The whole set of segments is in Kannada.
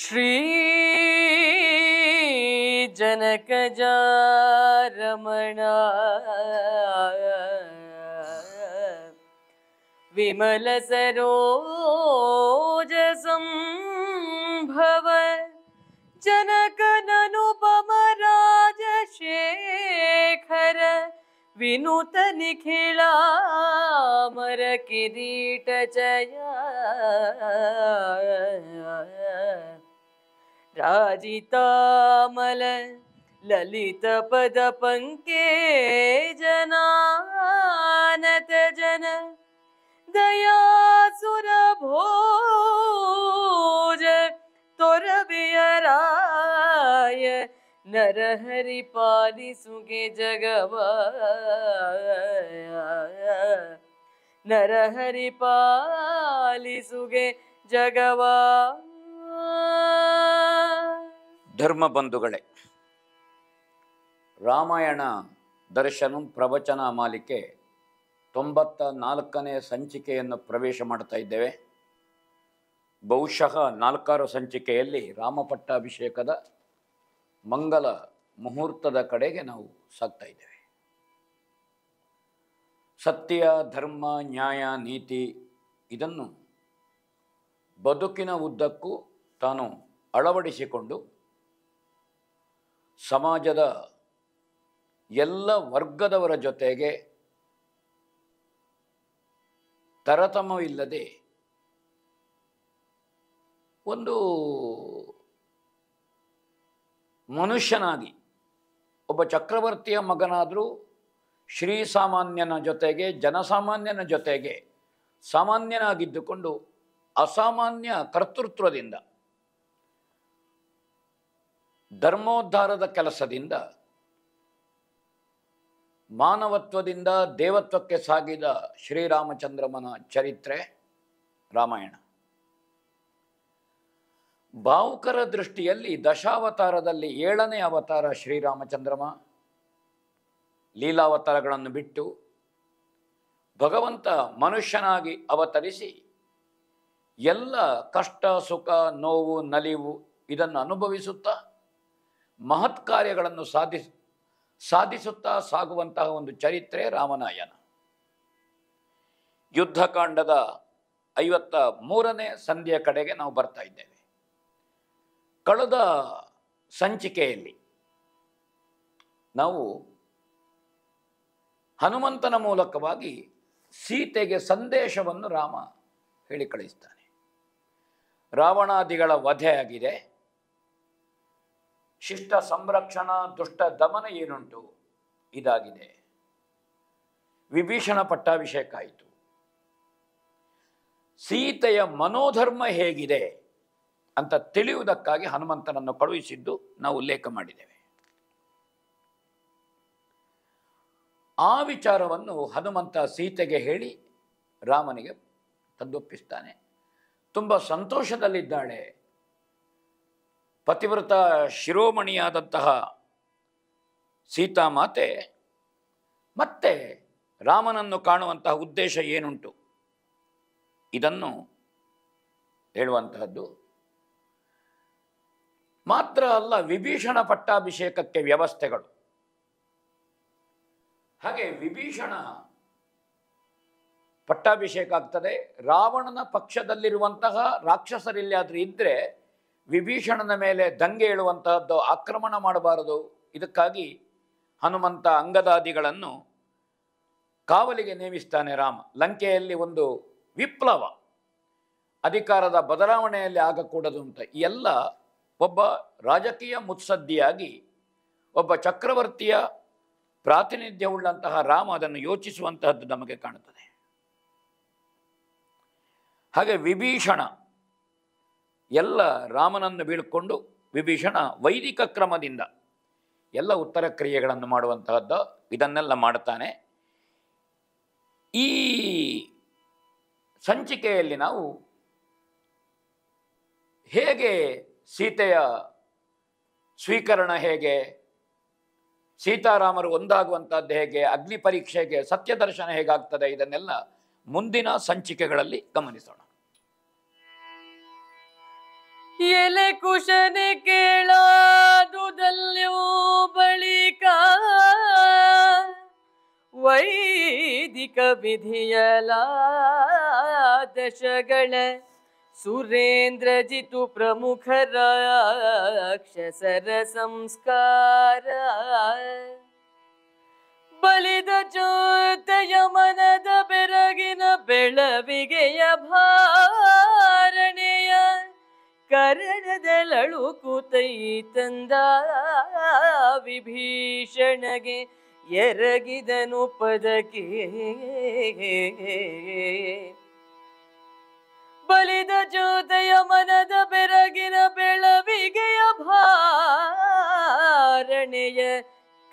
ಶ್ರೀ ಜನಕಜ ರಮಣ ವಿಮಲ ಸರೋಜ ಸಂಭವ ಜನಕನನುಪಮ ರಾಜಶೇಖರ ವಿನುತ ನಿಖಿಳಾಮರ ಕಿರೀಟ ಜಯ ರಾಜಿತಾಮಲ ಲಲಿತ ಪದ ಪಂಕೇಜನಾನತ ಜನ ದಯಾಸುರ ಭೋಜ ತೊರಬಿಯರಾಯ ನರಹರಿ ಪಾಲಿಸುಗೆ ಜಗವ ನರಹರಿ ಪಾಲಿಸುಗೆ ಜಗವ. ಧರ್ಮ ಬಂಧುಗಳೇ, ರಾಮಾಯಣ ದರ್ಶನಂ ಪ್ರವಚನ ಮಾಲಿಕೆ 94ನೇ ಸಂಚಿಕೆಯನ್ನು ಪ್ರವೇಶ ಮಾಡ್ತಾ ಇದ್ದೇವೆ. ಬಹುಶಃ 4 ಸಂಚಿಕೆಯಲ್ಲಿ ರಾಮಪಟ್ಟಾಭಿಷೇಕದ ಮಂಗಲ ಮುಹೂರ್ತದ ಕಡೆಗೆ ನಾವು ಸಾಗ್ತಾ ಇದ್ದೇವೆ. ಸತ್ಯ, ಧರ್ಮ, ನ್ಯಾಯ, ನೀತಿ ಇದನ್ನು ಬದುಕಿನ ಉದ್ದಕ್ಕೂ ತಾನು ಅಳವಡಿಸಿಕೊಂಡು ಸಮಾಜದ ಎಲ್ಲ ವರ್ಗದವರ ಜೊತೆಗೆ ತಾರತಮ್ಯವಿಲ್ಲದೆ ಒಂದು ಮನುಷ್ಯನಾಗಿ ಒಬ್ಬ ಚಕ್ರವರ್ತಿಯ ಮಗನಾದರೂ ಶ್ರೀಸಾಮಾನ್ಯನ ಜೊತೆಗೆ ಜನಸಾಮಾನ್ಯನ ಜೊತೆಗೆ ಸಾಮಾನ್ಯನಾಗಿದ್ದುಕೊಂಡು ಅಸಾಮಾನ್ಯ ಕರ್ತೃತ್ವದಿಂದ ಧರ್ಮೋದ್ಧಾರದ ಕೆಲಸದಿಂದ ಮಾನವತ್ವದಿಂದ ದೇವತ್ವಕ್ಕೆ ಸಾಗಿದ ಶ್ರೀರಾಮಚಂದ್ರಮನ ಚರಿತ್ರೆ ರಾಮಾಯಣ. ಭಾವುಕರ ದೃಷ್ಟಿಯಲ್ಲಿ ದಶಾವತಾರದಲ್ಲಿ 7ನೇ ಅವತಾರ ಶ್ರೀರಾಮಚಂದ್ರಮ. ಲೀಲಾವತಾರಗಳನ್ನು ಬಿಟ್ಟು ಭಗವಂತ ಮನುಷ್ಯನಾಗಿ ಅವತರಿಸಿ ಎಲ್ಲ ಕಷ್ಟ, ಸುಖ, ನೋವು, ನಲಿವು ಇದನ್ನು ಅನುಭವಿಸುತ್ತಾ ಮಹತ್ ಕಾರ್ಯಗಳನ್ನು ಸಾಧಿಸುತ್ತಾ ಸಾಗುವಂತಹ ಒಂದು ಚರಿತ್ರೆ ರಾಮನಾಯನ. ಯುದ್ಧಕಾಂಡದ 53ನೇ ಸಂಧಿಯ ಕಡೆಗೆ ನಾವು ಬರ್ತಾ ಇದ್ದೇವೆ. ಕಳೆದ ಸಂಚಿಕೆಯಲ್ಲಿ ನಾವು ಹನುಮಂತನ ಮೂಲಕವಾಗಿ ಸೀತೆಗೆ ಸಂದೇಶವನ್ನು ರಾಮ ಹೇಳಿ ಕಳಿಸ್ತಾನೆ. ರಾವಣಾದಿಗಳ ವಧೆ ಆಗಿದೆ, ಶಿಷ್ಟ ಸಂರಕ್ಷಣಾ ದುಷ್ಟ ದಮನ ಏನುಂಟು ಇದಾಗಿದೆ, ವಿಭೀಷಣ ಪಟ್ಟಾಭಿಷೇಕ ಆಯಿತು. ಸೀತೆಯ ಮನೋಧರ್ಮ ಹೇಗಿದೆ ಅಂತ ತಿಳಿಯುವುದಕ್ಕಾಗಿ ಹನುಮಂತನನ್ನು ಕಳುಹಿಸಿದ್ದು ನಾವು ಉಲ್ಲೇಖ ಮಾಡಿದ್ದೇವೆ. ಆ ವಿಚಾರವನ್ನು ಹನುಮಂತ ಸೀತೆಗೆ ಹೇಳಿ ರಾಮನಿಗೆ ತಂದೊಪ್ಪಿಸ್ತಾನೆ. ತುಂಬ ಸಂತೋಷದಲ್ಲಿದ್ದಾಳೆ. ಪತಿವ್ರತ ಶಿರೋಮಣಿಯಾದಂತಹ ಸೀತಾಮಾತೆ ಮತ್ತೆ ರಾಮನನ್ನು ಕಾಣುವಂತಹ ಉದ್ದೇಶ ಏನುಂಟು ಇದನ್ನು ಹೇಳುವಂತಹದ್ದು. ಮಾತ್ರ ಅಲ್ಲ, ವಿಭೀಷಣ ಪಟ್ಟಾಭಿಷೇಕಕ್ಕೆ ವ್ಯವಸ್ಥೆಗಳು. ಹಾಗೆ ವಿಭೀಷಣ ಪಟ್ಟಾಭಿಷೇಕ ಆಗ್ತದೆ. ರಾವಣನ ಪಕ್ಷದಲ್ಲಿರುವಂತಹ ರಾಕ್ಷಸರಿಲ್ಲಾದರೂ ಇದ್ದರೆ ವಿಭೀಷಣನ ಮೇಲೆ ದಂಗೆ ಏಳುವಂತಹದ್ದು, ಆಕ್ರಮಣ ಮಾಡಬಾರದು. ಇದಕ್ಕಾಗಿ ಹನುಮಂತ ಅಂಗದಾದಿಗಳನ್ನು ಕಾವಲಿಗೆ ನೇಮಿಸ್ತಾನೆ ರಾಮ. ಲಂಕೆಯಲ್ಲಿ ಒಂದು ವಿಪ್ಲವ, ಅಧಿಕಾರದ ಬದಲಾವಣೆಯಲ್ಲಿ ಆಗಕೂಡದು ಅಂತ ಎಲ್ಲ ಒಬ್ಬ ರಾಜಕೀಯ ಮುತ್ಸದ್ದಿಯಾಗಿ ಒಬ್ಬ ಚಕ್ರವರ್ತಿಯ ಪ್ರಾತಿನಿಧ್ಯವುಳ್ಳಂತಹ ರಾಮ ಅದನ್ನು ಯೋಚಿಸುವಂತಹದ್ದು ನಮಗೆ ಕಾಣುತ್ತದೆ. ಹಾಗೆ ವಿಭೀಷಣ ಎಲ್ಲ ರಾಮನನ್ನು ಬೀಳ್ಕೊಂಡು ವಿಭೀಷಣ ವೈದಿಕ ಕ್ರಮದಿಂದ ಎಲ್ಲ ಉತ್ತರ ಕ್ರಿಯೆಗಳನ್ನು ಮಾಡುವಂತಹದ್ದು ಇದನ್ನೆಲ್ಲ ಮಾಡ್ತಾನೆ. ಈ ಸಂಚಿಕೆಯಲ್ಲಿ ನಾವು ಹೇಗೆ ಸೀತೆಯ ಸ್ವೀಕರಣ ಹೇಗೆ, ಸೀತಾರಾಮರು ಒಂದಾಗುವಂಥದ್ದು ಹೇಗೆ, ಅಗ್ನಿ ಪರೀಕ್ಷೆಗೆ ಸತ್ಯದರ್ಶನ ಹೇಗಾಗ್ತದೆ, ಇದನ್ನೆಲ್ಲ ಮುಂದಿನ ಸಂಚಿಕೆಗಳಲ್ಲಿ ಗಮನಿಸೋಣ. ಎಲೆ ಕುಶನೆ ಕೇಳಾದುದಲ್ಯೋ ಬಳಿಕ ವೈದಿಕ ವಿಧಿಯಲಾದಶಗಳ ಸುರೇಂದ್ರಜಿತು ಪ್ರಮುಖ ರಾಕ್ಷಸರ ಸಂಸ್ಕಾರ ಬಲಿದ ಜ್ಯೋತೆಯ ಮನದ ಬೆರಗಿನ ಬೆಳವಿಗೆಯ ಭಾರಣೆಯ ಕರಣದಳಳು ಕೂತೈ ತಂದ ವಿಭೀಷಣಗೆ ಎರಗಿದನು ಪದಕ್ಕೆ ಬಲಿದ ಜ್ಯೋತೆಯ ಮನದ ಬೆರಗಿನ ಬೆಳವಿಗೆಯ ಭಾರಣೆಯ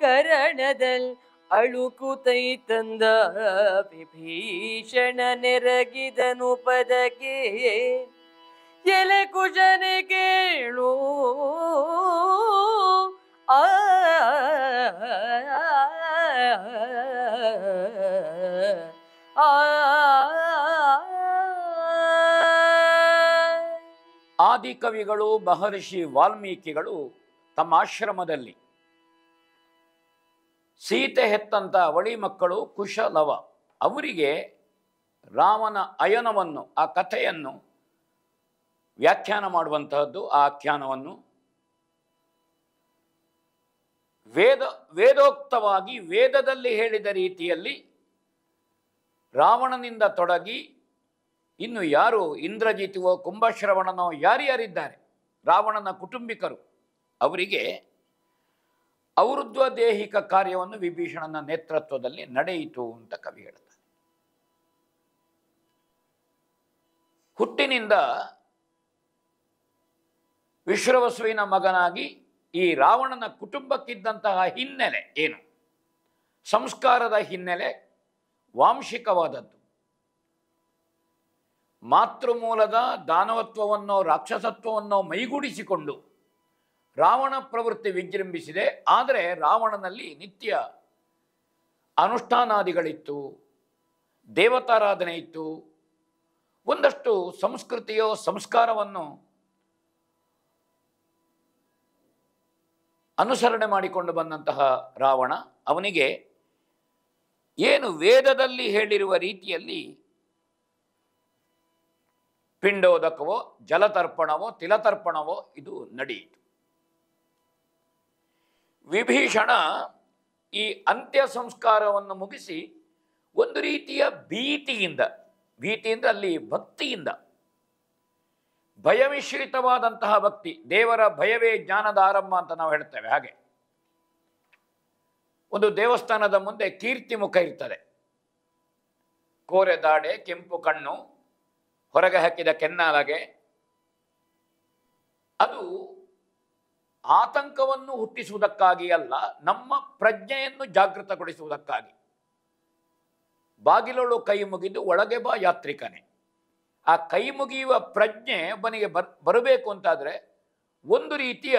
ಕರಣದಲ್ ಅಳುಕುತೈ ತಂದ ವಿಭೀಷಣ ನೆರಗಿದನು ಪದಕ್ಕೆ ಎಲೆ ಕುಶನೆ ಕೇಳು ಆ ಆದಿಕವಿಗಳು ಮಹರ್ಷಿ ವಾಲ್ಮೀಕಿಗಳು ತಮ್ಮ ಆಶ್ರಮದಲ್ಲಿ ಸೀತೆ ಹೆತ್ತಂತ ಅವಳಿ ಮಕ್ಕಳು ಕುಶ ಲವ ಅವರಿಗೆ ರಾಮನ ಅಯನವನ್ನು ಆ ಕಥೆಯನ್ನು ವ್ಯಾಖ್ಯಾನ ಮಾಡುವಂತಹದ್ದು ಆ ಆಖ್ಯಾನವನ್ನು ವೇದೋಕ್ತವಾಗಿ ವೇದದಲ್ಲಿ ಹೇಳಿದ ರೀತಿಯಲ್ಲಿ ರಾವಣನಿಂದ ತೊಡಗಿ ಇನ್ನು ಯಾರು ಇಂದ್ರಜಿತುವೋ ಕುಂಭಶ್ರವಣನೋ ಯಾರ್ಯಾರಿದ್ದಾರೆ ರಾವಣನ ಕುಟುಂಬಿಕರು ಅವರಿಗೆ ಔರ್ಧ್ವ ದೇಹಿಕ ಕಾರ್ಯವನ್ನು ವಿಭೀಷಣನ ನೇತೃತ್ವದಲ್ಲಿ ನಡೆಯಿತು ಅಂತ ಕವಿ ಹೇಳ್ತಾರೆ. ಹುಟ್ಟಿನಿಂದ ವಿಶ್ರವಸುವಿನ ಮಗನಾಗಿ ಈ ರಾವಣನ ಕುಟುಂಬಕ್ಕಿದ್ದಂತಹ ಹಿನ್ನೆಲೆ ಏನು, ಸಂಸ್ಕಾರದ ಹಿನ್ನೆಲೆ ವಾಂಶಿಕವಾದದ್ದು. ಮಾತೃಮೂಲದ ದಾನವತ್ವವನ್ನೋ ರಾಕ್ಷಸತ್ವವನ್ನೋ ಮೈಗೂಡಿಸಿಕೊಂಡು ರಾವಣ ಪ್ರವೃತ್ತಿ ವಿಜೃಂಭಿಸಿದೆ. ಆದರೆ ರಾವಣನಲ್ಲಿ ನಿತ್ಯ ಅನುಷ್ಠಾನಾದಿಗಳಿತ್ತು, ದೇವತಾರಾಧನೆ ಇತ್ತು, ಒಂದಷ್ಟು ಸಂಸ್ಕೃತಿಯೋ ಸಂಸ್ಕಾರವನ್ನು ಅನುಸರಣೆ ಮಾಡಿಕೊಂಡು ಬಂದಂತಹ ರಾವಣ ಅವನಿಗೆ ಏನು ವೇದದಲ್ಲಿ ಹೇಳಿರುವ ರೀತಿಯಲ್ಲಿ ಪಿಂಡೋದಕವೋ ಜಲತರ್ಪಣವೋ ತಿಲತರ್ಪಣವೋ ಇದು ನಡೆಯಿತು. ವಿಭೀಷಣ ಈ ಅಂತ್ಯ ಸಂಸ್ಕಾರವನ್ನು ಮುಗಿಸಿ ಒಂದು ರೀತಿಯ ಭೀತಿಯಿಂದ ಅಲ್ಲಿ ಭಕ್ತಿಯಿಂದ, ಭಯಮಿಶ್ರಿತವಾದಂತಹ ಭಕ್ತಿ, ದೇವರ ಭಯವೇ ಜ್ಞಾನದ ಆರಂಭ ಅಂತ ನಾವು ಹೇಳ್ತೇವೆ. ಹಾಗೆ ಒಂದು ದೇವಸ್ಥಾನದ ಮುಂದೆ ಕೀರ್ತಿ ಮುಖ ಇರ್ತದೆ, ಕೋರೆ ದಾಡೆ, ಕೆಂಪು ಕಣ್ಣು, ಹೊರಗೆ ಹಾಕಿದ ಕೆನ್ನಾಲಗೆ. ಅದು ಆತಂಕವನ್ನು ಹುಟ್ಟಿಸುವುದಕ್ಕಾಗಿ ಅಲ್ಲ, ನಮ್ಮ ಪ್ರಜ್ಞೆಯನ್ನು ಜಾಗೃತಗೊಳಿಸುವುದಕ್ಕಾಗಿ. ಬಾಗಿಲೊಳು ಕೈ ಮುಗಿದು ಒಳಗೆ ಬಾ ಯಾತ್ರಿಕನೇ. ಆ ಕೈ ಮುಗಿಯುವ ಪ್ರಜ್ಞೆ ಒಬ್ಬನಿಗೆ ಬರಬೇಕು ಅಂತಾದರೆ ಒಂದು ರೀತಿಯ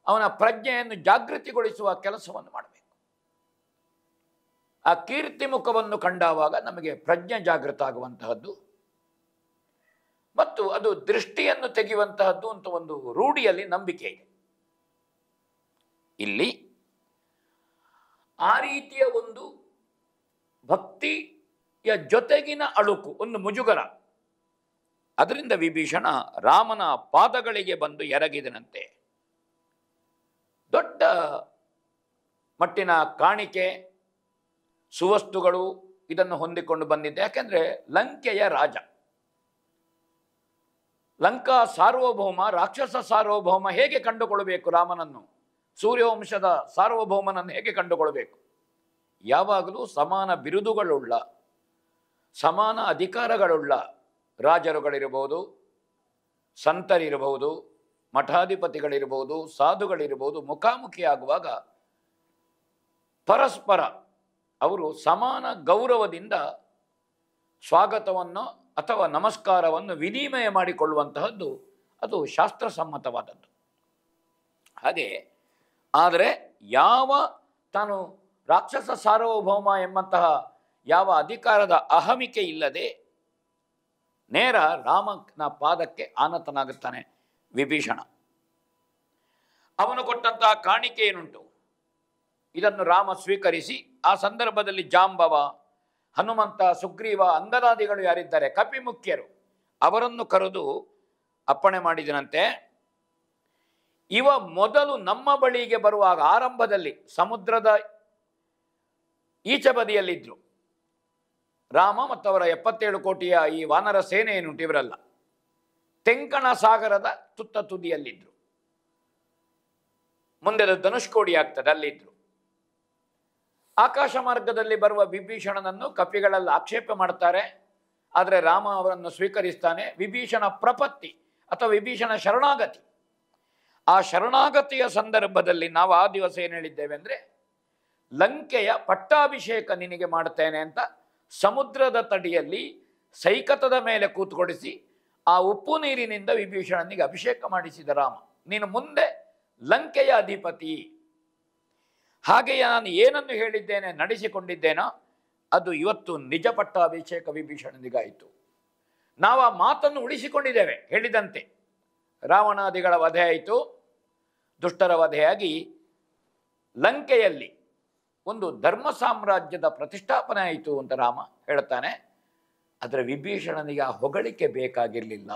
ಅವನ ಪ್ರಜ್ಞೆಯನ್ನು ಜಾಗೃತಿಗೊಳಿಸುವ ಕೆಲಸವನ್ನು ಮಾಡಬೇಕು. ಆ ಕೀರ್ತಿ ಮುಖವನ್ನು ಕಂಡಾಗ ನಮಗೆ ಪ್ರಜ್ಞೆ ಜಾಗೃತ ಆಗುವಂತಹದ್ದು ಮತ್ತು ಅದು ದೃಷ್ಟಿಯನ್ನು ತೆಗೆಯುವಂತಹದ್ದು ಅಂತ ಒಂದು ರೂಢಿಯಲ್ಲಿ ನಂಬಿಕೆ ಇದೆ. ಇಲ್ಲಿ ಆ ರೀತಿಯ ಒಂದು ಭಕ್ತಿಯ ಜೊತೆಗಿನ ಅಳುಕು, ಒಂದು ಮುಜುಗರ, ಅದರಿಂದ ವಿಭೀಷಣ ರಾಮನ ಪಾದಗಳಿಗೆ ಬಂದು ಎರಗಿದನಂತೆ. ದೊಡ್ಡ ಮಟ್ಟಿನ ಕಾಣಿಕೆ ಸುವಸ್ತುಗಳು ಇದನ್ನು ಹೊಂದಿಕೊಂಡು ಬಂದಿದ್ದೆ. ಯಾಕೆಂದ್ರೆ ಲಂಕೆಯ ರಾಜ, ಲಂಕಾ ಸಾರ್ವಭೌಮ, ರಾಕ್ಷಸ ಸಾರ್ವಭೌಮ ಹೇಗೆ ಕಂಡುಕೊಳ್ಳಬೇಕು ರಾಮನನ್ನು, ಸೂರ್ಯವಂಶದ ಸಾರ್ವಭೌಮನನ್ನು ಹೇಗೆ ಕಂಡುಕೊಳ್ಳಬೇಕು? ಯಾವಾಗಲೂ ಸಮಾನ ಬಿರುದುಗಳುಳ್ಳ, ಸಮಾನ ಅಧಿಕಾರಗಳುಳ್ಳ ರಾಜರುಗಳಿರಬಹುದು, ಸಂತರಿರಬಹುದು, ಮಠಾಧಿಪತಿಗಳಿರಬಹುದು, ಸಾಧುಗಳಿರಬಹುದು, ಮುಖಾಮುಖಿಯಾಗುವಾಗ ಪರಸ್ಪರ ಅವರು ಸಮಾನ ಗೌರವದಿಂದ ಸ್ವಾಗತವನ್ನು ಅಥವಾ ನಮಸ್ಕಾರವನ್ನು ವಿನಿಮಯ ಮಾಡಿಕೊಳ್ಳುವಂತಹದ್ದು ಅದು ಶಾಸ್ತ್ರಸಮ್ಮತವಾದದ್ದು. ಹಾಗೆ ಆದರೆ ಯಾವ ತಾನು ರಾಕ್ಷಸ ಸಾರ್ವಭೌಮ ಎಂಬಂತಹ ಯಾವ ಅಧಿಕಾರದ ಅಹಮಿಕೆ ಇಲ್ಲದೆ ನೇರ ರಾಮನ ಪಾದಕ್ಕೆ ಆನತನಾಗುತ್ತಾನೆ. ವಿಭೀಷಣ. ಅವನು ಕೊಟ್ಟಂತಹ ಕಾಣಿಕೆ ಏನುಂಟು ಇದನ್ನು ರಾಮ ಸ್ವೀಕರಿಸಿ ಆ ಸಂದರ್ಭದಲ್ಲಿ ಜಾಂಬವ, ಹನುಮಂತ, ಸುಗ್ರೀವ, ಅಂಗದಾದಿಗಳು ಯಾರಿದ್ದಾರೆ ಕಪಿ ಮುಖ್ಯರು ಅವರನ್ನು ಕರೆದು ಅಪ್ಪಣೆ ಮಾಡಿದನಂತೆ. ಇವ ಮೊದಲು ನಮ್ಮ ಬಳಿಗೆ ಬರುವಾಗ ಆರಂಭದಲ್ಲಿ ಸಮುದ್ರದ ಈಚೆ ಬದಿಯಲ್ಲಿದ್ದರು. ರಾಮ ಮತ್ತು ಅವರ 77 ಕೋಟಿಯ ಈ ವಾನರ ಸೇನೆ ಏನುಂಟು ಇವರೆಲ್ಲ ತೆಂಕಣ ಸಾಗರದ ತುತ್ತ ತುದಿಯಲ್ಲಿದ್ದರು. ಮುಂದೆ ಧನುಷ್ಕೋಡಿ ಆಗ್ತದೆ, ಅಲ್ಲಿದ್ದರು. ಆಕಾಶ ಮಾರ್ಗದಲ್ಲಿ ಬರುವ ವಿಭೀಷಣನನ್ನು ಕಪಿಗಳೆಲ್ಲ ಆಕ್ಷೇಪ ಮಾಡ್ತಾರೆ. ಆದರೆ ರಾಮ ಅವರನ್ನು ಸ್ವೀಕರಿಸ್ತಾನೆ. ವಿಭೀಷಣ ಪ್ರಪತ್ತಿ ಅಥವಾ ವಿಭೀಷಣ ಶರಣಾಗತಿ. ಆ ಶರಣಾಗತಿಯ ಸಂದರ್ಭದಲ್ಲಿ ನಾವು ಆ ದಿವಸ ಏನು ಹೇಳಿದ್ದೇವೆ ಅಂದರೆ, ಲಂಕೆಯ ಪಟ್ಟಾಭಿಷೇಕ ನಿನಗೆ ಮಾಡ್ತೇನೆ ಅಂತ ಸಮುದ್ರದ ತಡಿಯಲ್ಲಿ ಸೈಕತದ ಮೇಲೆ ಕೂತ್ಕೊಡಿಸಿ ಆ ಉಪ್ಪು ನೀರಿನಿಂದ ವಿಭೀಷಣನಿಗೆ ಅಭಿಷೇಕ ಮಾಡಿಸಿದ ರಾಮ. ನೀನು ಮುಂದೆ ಲಂಕೆಯ ಅಧಿಪತಿ. ಹಾಗೆಯೇ ನಾನು ಏನನ್ನು ಹೇಳಿದ್ದೇನೆ ನಡೆಸಿಕೊಂಡಿದ್ದೇನೋ ಅದು ಇವತ್ತು ನಿಜ ಪಟ್ಟಾಭಿಷೇಕ ವಿಭೀಷಣನಿಗಾಯಿತು. ನಾವು ಆ ಮಾತನ್ನು ಉಳಿಸಿಕೊಂಡಿದ್ದೇವೆ. ಹೇಳಿದಂತೆ ರಾವಣಾದಿಗಳ ವಧೆ ಆಯಿತು, ದುಷ್ಟರ ವಧೆಯಾಗಿ ಲಂಕೆಯಲ್ಲಿ ಒಂದು ಧರ್ಮ ಸಾಮ್ರಾಜ್ಯದ ಪ್ರತಿಷ್ಠಾಪನೆ ಆಯಿತು ಅಂತ ರಾಮ ಹೇಳ್ತಾನೆ. ಆದರೆ ವಿಭೀಷಣನಿಗೆ ಆ ಹೊಗಳಿಕೆ ಬೇಕಾಗಿರಲಿಲ್ಲ.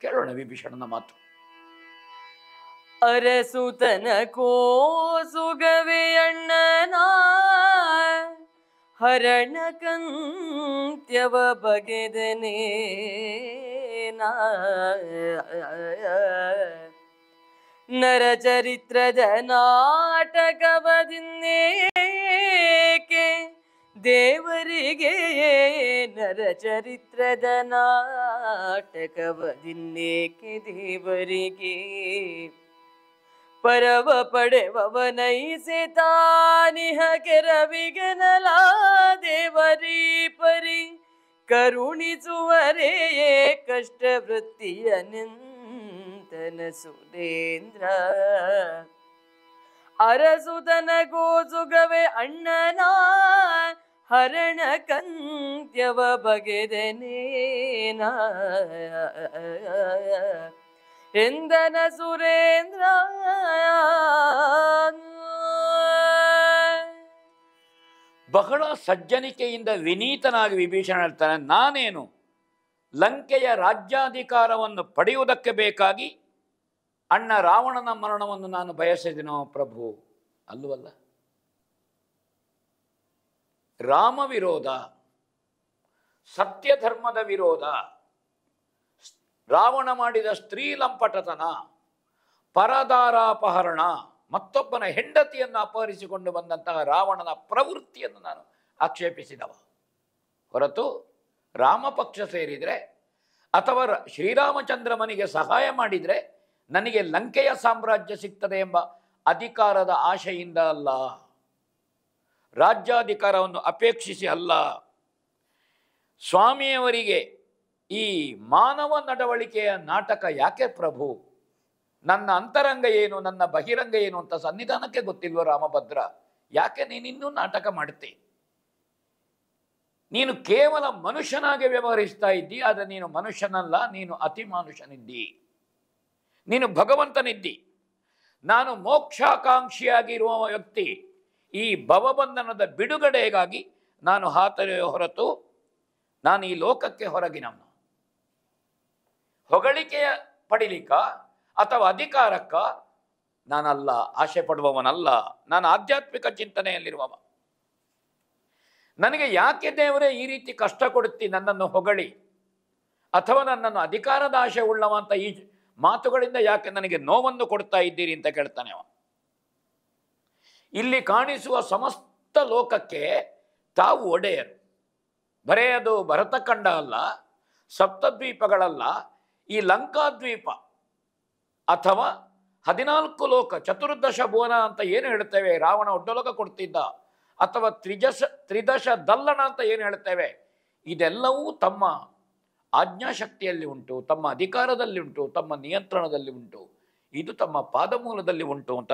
ಕೇಳೋಣ ವಿಭೀಷಣನ ಮಾತು. ಅರಸುತನ ಕೋಸುಗವೆ ಅಣ್ಣನ ಹರಣ ಕಂತ್ಯವ ಬಗೆದನೇ ನರಚರಿತ್ರದ ನಾಟಕವದಿನ್ನೇಕೆ ದೇವರಿಗೆ ನರಚರಿತ್ರದ ನಾಟಕವದಿನ್ನೇಕೆ ದೇವರಿಗೆ ಪರವ ಪಡೆವನೈಸೆ ತಾನಿಹ ಕೆರವಿಗನಲ ದೇವರೀ ಪರಿ ಕರುಣಿಸುವರೇ ಕಷ್ಟ ವೃತ್ತಿಯ ನಿಂತನ ಸುರೇಂದ್ರ ಅರಸುತನ ಗೋಸುಗವೆ ಅಣ್ಣನ ಹರಣ ಕಂತ್ಯವ ಬಗೆದನೇನ ಎಂದನ ಸುರೇಂದ್ರ. ಬಹಳ ಸಜ್ಜನಿಕೆಯಿಂದ ವಿನೀತನಾಗಿ ವಿಭೀಷಣ ಹೇಳ್ತಾನೆ, ನಾನೇನು ಲಂಕೆಯ ರಾಜ್ಯಾಧಿಕಾರವನ್ನು ಪಡೆಯುವುದಕ್ಕೆ ಬೇಕಾಗಿ ಅಣ್ಣ ರಾವಣನ ಮರಣವನ್ನು ನಾನು ಬಯಸಿದೆನೋ ಪ್ರಭು? ಅಲ್ಲವಲ್ಲ. ರಾಮ ವಿರೋಧ, ಸತ್ಯ ಧರ್ಮದ ವಿರೋಧ, ರಾವಣ ಮಾಡಿದ ಸ್ತ್ರೀ ಲಂಪಟತನ, ಪರದಾರಾಪಹರಣ, ಮತ್ತೊಬ್ಬನ ಹೆಂಡತಿಯನ್ನು ಅಪಹರಿಸಿಕೊಂಡು ಬಂದಂತಹ ರಾವಣನ ಪ್ರವೃತ್ತಿಯನ್ನು ನಾನು ಆಕ್ಷೇಪಿಸಿದವ ಹೊರತು ರಾಮ ಪಕ್ಷ ಸೇರಿದರೆ ಅಥವಾ ಶ್ರೀರಾಮಚಂದ್ರಮನಿಗೆ ಸಹಾಯ ಮಾಡಿದರೆ ನನಗೆ ಲಂಕೆಯ ಸಾಮ್ರಾಜ್ಯ ಸಿಗ್ತದೆ ಎಂಬ ಅಧಿಕಾರದ ಆಶೆಯಿಂದ ಅಲ್ಲ, ರಾಜ್ಯಾಧಿಕಾರವನ್ನು ಅಪೇಕ್ಷಿಸಿ ಅಲ್ಲ. ಸ್ವಾಮಿಯವರಿಗೆ ಈ ಮಾನವ ನಡವಳಿಕೆಯ ನಾಟಕ ಯಾಕೆ ಪ್ರಭು? ನನ್ನ ಅಂತರಂಗ ಏನು, ನನ್ನ ಬಹಿರಂಗ ಏನು ಅಂತ ಸನ್ನಿಧಾನಕ್ಕೆ ಗೊತ್ತಿಲ್ವ ರಾಮಭದ್ರ? ಯಾಕೆ ನೀನಿನ್ನೂ ನಾಟಕ ಮಾಡ್ತಿ? ನೀನು ಕೇವಲ ಮನುಷ್ಯನಾಗಿ ವ್ಯವಹರಿಸ್ತಾ ಇದ್ದಿ, ಆದರೆ ನೀನು ಮನುಷ್ಯನಲ್ಲ, ನೀನು ಅತಿ ಮಾನುಷನಿದ್ದಿ, ನೀನು ಭಗವಂತನಿದ್ದಿ. ನಾನು ಮೋಕ್ಷಾಕಾಂಕ್ಷಿಯಾಗಿರುವ ವ್ಯಕ್ತಿ. ಈ ಭವಬಂಧನದ ಬಿಡುಗಡೆಗಾಗಿ ನಾನು ಹಾತರೆಯ ಹೊರತು ನಾನು ಈ ಲೋಕಕ್ಕೆ ಹೊರಗಿನವನು. ಹೊಗಳಿಕೆಯ ಪಡಿಲಿಕ್ಕ ಅಥವಾ ಅಧಿಕಾರಕ್ಕ ನಾನಲ್ಲ, ಆಸೆ ಪಡುವವನಲ್ಲ. ನಾನು ಆಧ್ಯಾತ್ಮಿಕ ಚಿಂತನೆಯಲ್ಲಿರುವವ. ನನಗೆ ಯಾಕೆ ದೇವರೇ ಈ ರೀತಿ ಕಷ್ಟ ಕೊಡುತ್ತಿ, ನನ್ನನ್ನು ಹೊಗಳಿ ಅಥವಾ ನನ್ನನ್ನು ಅಧಿಕಾರದ ಆಶೆ ಉಳ್ಳವ ಅಂತ ಈ ಮಾತುಗಳಿಂದ ಯಾಕೆ ನನಗೆ ನೋವನ್ನು ಕೊಡ್ತಾ ಇದ್ದೀರಿ ಅಂತ ಕೇಳ್ತಾನೆ ಅವ. ಇಲ್ಲಿ ಕಾಣಿಸುವ ಸಮಸ್ತ ಲೋಕಕ್ಕೆ ತಾವು ಒಡೆಯರು. ಬರೇ ಅದು ಭರತಖಂಡ ಅಲ್ಲ, ಸಪ್ತದ್ವೀಪಗಳಲ್ಲ, ಈ ಲಂಕಾದ್ವೀಪ ಅಥವಾ 14 ಲೋಕ, ಚತುರ್ದಶ ಭುವನ ಅಂತ ಏನು ಹೇಳ್ತೇವೆ, ರಾವಣ ಒಡ್ಡಲೋಕ ಕೊಡ್ತಿದ್ದ, ಅಥವಾ ತ್ರಿದಶ ದಲ್ಲಣ ಅಂತ ಏನು ಹೇಳ್ತೇವೆ, ಇದೆಲ್ಲವೂ ತಮ್ಮ ಆಜ್ಞಾಶಕ್ತಿಯಲ್ಲಿ ಉಂಟು, ತಮ್ಮ ಅಧಿಕಾರದಲ್ಲಿ ಉಂಟು, ತಮ್ಮ ನಿಯಂತ್ರಣದಲ್ಲಿ ಉಂಟು. ಇದು ತಮ್ಮ ಪಾದಮೂಲದಲ್ಲಿ ಉಂಟು ಅಂತ